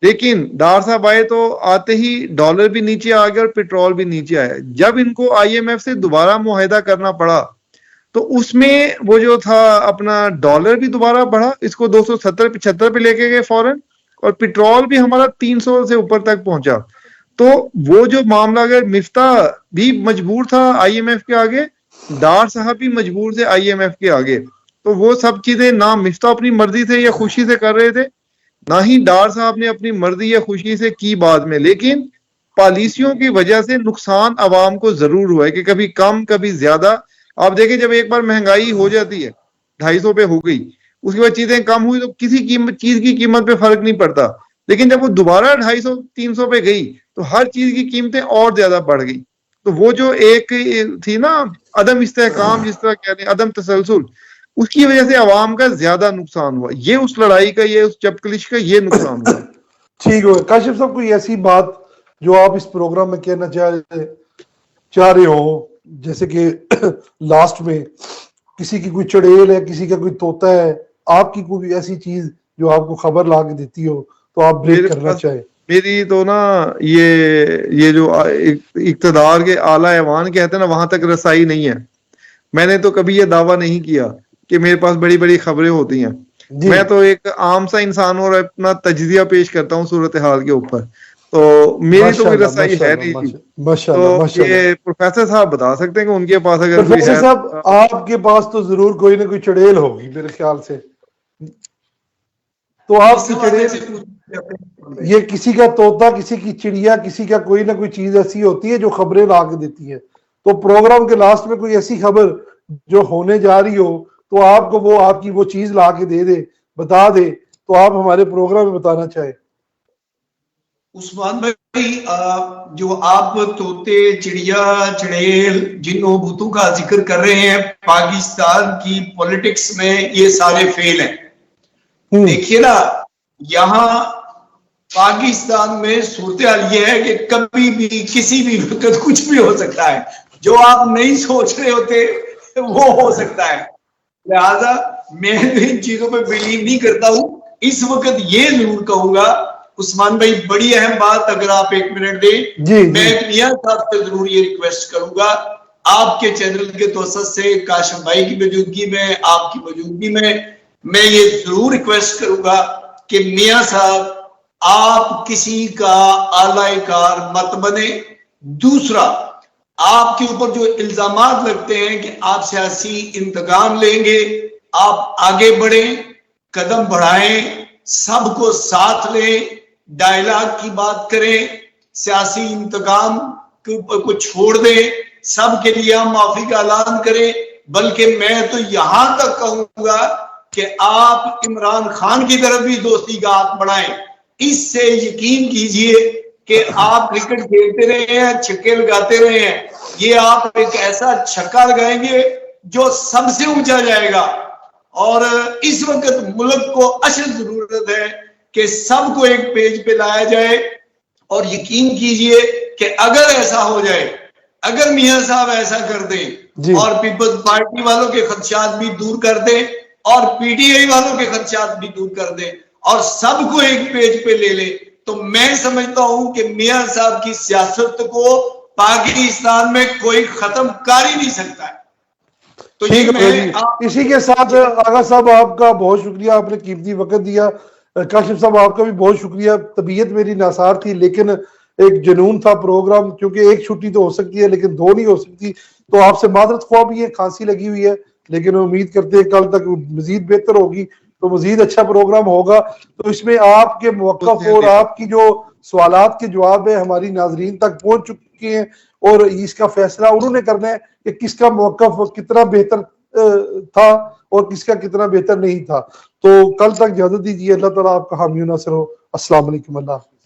लेकिन डार साहब आए तो आते ही डॉलर भी नीचे आ गया और पेट्रोल भी नीचे आया। जब इनको आईएमएफ से दोबारा मुआहिदा करना पड़ा तो उसमें वो जो था अपना डॉलर भी दोबारा बढ़ा, इसको 270-75 पे लेके गए फौरन, और पेट्रोल भी हमारा 300 से ऊपर तक पहुंचा। तो वो जो मामला, अगर मिफ्ता भी मजबूर था आईएमएफ के आगे, डार साहब भी मजबूर थे आईएमएफ के आगे, तो वो सब चीजें ना मिफ्ता अपनी मर्जी से या खुशी से कर रहे थे, ना ही डार साहब ने अपनी मर्जी या खुशी से की बाद में। लेकिन पॉलिसियों की वजह से नुकसान आवाम को जरूर हुआ है कि कभी कम कभी ज्यादा। आप देखें जब एक बार महंगाई हो जाती है 250 पे हो गई, उसके बाद चीजें कम हुई तो किसी चीज की कीमत पे फर्क नहीं पड़ता, लेकिन जब वो दोबारा 250-300 पे गई तो हर चीज की कीमतें और ज्यादा बढ़ गई। तो वो जो एक थी ना अदम इस्तेहकाम, जिस तरह कहते हैं अदम तसलसल, उसकी वजह से आवाम का ज्यादा नुकसान हुआ। ये उस लड़ाई का, ये उस चपकलिश का ये नुकसान हुआ। ठीक हो काशिफ साहब, कोई ऐसी बात जो आप इस प्रोग्राम में कहना चाह रहे हो, जैसे कि लास्ट में किसी की कोई चड़ेल है, किसी का कोई तोता है, आपकी कोई ऐसी चीज जो आपको खबर ला के देती हो तो आप ब्रेक करना चाहे? मेरी तो ना ये जो इक्तदार के आला ऐवान कहते हैं ना, वहां तक रसाई नहीं है। मैंने तो कभी ये दावा नहीं किया कि मेरे पास बड़ी बड़ी खबरें होती हैं। मैं तो एक आम सा इंसान और अपना तजजिया पेश करता हूँ सूरत हाल के ऊपर, तो मेरी तो कोई रसाई है नहीं। तो ये प्रोफेसर साहब बता सकते हैं कि उनके पास अगर कोई है। साहब आपके पास तो जरूर कोई ना कोई चड़ेल होगी मेरे ख्याल से, तो आपकी चड़ेल, ये किसी का तोता, किसी की चिड़िया, किसी का कोई ना कोई चीज ऐसी होती है जो खबरें ला के देती है। तो प्रोग्राम के लास्ट में कोई ऐसी खबर जो होने जा रही हो तो आपको वो आपकी वो चीज ला के दे दे, बता दे, तो आप हमारे प्रोग्राम में बताना चाहे। उस्मान भाई, जो आप तोते, चिड़िया, चड़ेल, जिन्हों भूतों का जिक्र कर रहे हैं, पाकिस्तान की पॉलिटिक्स में ये सारे फेल हैं। देखिए ना, यहाँ पाकिस्तान में सूरत हाल ये है कि कभी भी किसी भी वक्त कुछ भी हो सकता है, जो आप नहीं सोच रहे होते वो हो सकता है। लिहाजा मैं तो इन चीजों पे बिलीव नहीं करता हूं। इस वक्त ये जरूर कहूंगा उस्मान भाई, बड़ी अहम बात, अगर आप 1 मिनट दें, मैं मियां साहब से जरूर ये रिक्वेस्ट करूंगा, आपके चैनल के तवसत से काशिफ भाई की मौजूदगी में, आपकी मौजूदगी में, मैं ये जरूर रिक्वेस्ट करूंगा कि मियां साहब आप किसी का आलाकार मत बने। दूसरा, आपके ऊपर जो इल्जामात लगते हैं कि आप सियासी इंतकाम लेंगे, आप आगे बढ़ें, कदम बढ़ाएं, सबको साथ लें, डायलॉग की बात करें, सियासी इंतकाम को छोड़ दें, सबके लिए हम माफी का ऐलान करें। बल्कि मैं तो यहां तक कहूंगा कि आप इमरान खान की तरफ भी दोस्ती का हाथ बढ़ाएं। इससे यकीन कीजिए कि आप क्रिकेट खेलते रहे हैं, छक्के लगाते रहे हैं, ये आप एक ऐसा छक्का लगाएंगे जो सबसे ऊंचा जाएगा। और इस वक्त मुल्क को अशद जरूरत है कि सबको एक पेज पे लाया जाए। और यकीन कीजिए कि अगर ऐसा हो जाए, अगर मियां साहब ऐसा कर दें और पीपल्स पार्टी वालों के खदशात भी दूर कर दें और पीटीआई वालों के खदशात भी दूर कर दें और सबको एक पेज पे ले ले, तो मैं समझता हूं कि मियां साहब की सियासत को पाकिस्तान में कोई खत्म कर ही नहीं सकता है। तो ये ठीक है मैं जी। इसी के साथ आगा साहब आपका बहुत शुक्रिया, आपने कीमती वक्त दिया। काशिफ साहब आपका भी बहुत शुक्रिया। तबीयत मेरी नासार थी लेकिन एक जुनून था प्रोग्राम, क्योंकि एक छुट्टी तो हो सकती है लेकिन दो नहीं हो सकती, तो आपसे मादरत ख्वाह भी है, खांसी लगी हुई है, लेकिन उम्मीद करते हैं कल तक मजीद बेहतर होगी तो मजीद अच्छा प्रोग्राम होगा। तो इसमें आपके मौक़िफ़ और आपकी जो सवालात के जवाब है हमारी नाजरीन तक पहुंच चुके हैं और इसका फैसला उन्होंने करना है कि किसका मौक़िफ़ कितना बेहतर था और किसका कितना बेहतर नहीं था। तो कल तक इजाजत दीजिए। अल्लाह ताला आपका हामी नासिर हो। अस्सलाम वालेकुम। अल्लाह हाफ़िज़।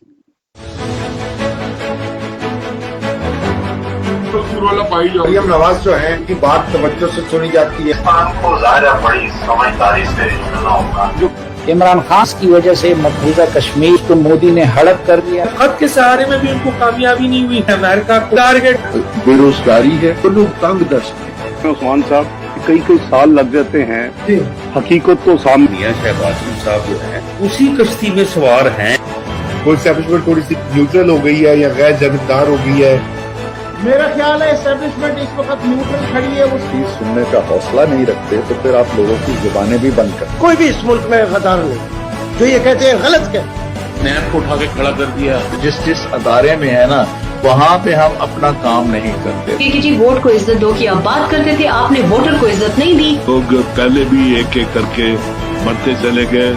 मरियम नवाज जो है इनकी बात तवज्जो से सुनी जाती है। को ज़ाहिर है बड़ी समझदारी से चुना होगा। जो इमरान खान की वजह से मकबूजा कश्मीर को मोदी ने हड़प कर दिया। खत के सहारे में भी उनको कामयाबी नहीं हुई है। अमेरिका को टारगेट बेरोजगारी है तो लोग तंग दस्त हैं। उस्मान साहब कई साल लग जाते हैं, हकीकत तो सामने है। शहबाज साहब जो है उसी कश्ती में सवार हैं। कोई एस्टैब्लिशमेंट थोड़ी सी न्यूट्रल हो गई है या गैर जानबदार हो गई है। मेरा ख्याल है एस्टेब्लिशमेंट इस वक्त न्यूट्रल खड़ी है। उसकी सुनने का हौसला नहीं रखते तो फिर आप लोगों की जुबानें भी बंद कर। कोई भी इस मुल्क में गद्दार नहीं, जो ये कहते हैं गलत कहते। नैब को उठा के खड़ा कर दिया। जिस अदारे में है ना वहाँ पे हम अपना काम नहीं करते। कि जी वोट को इज्जत दो की आप बात करते थे, आपने वोटर को इज्जत नहीं दी। लोग पहले भी एक एक करके मरते चले गए।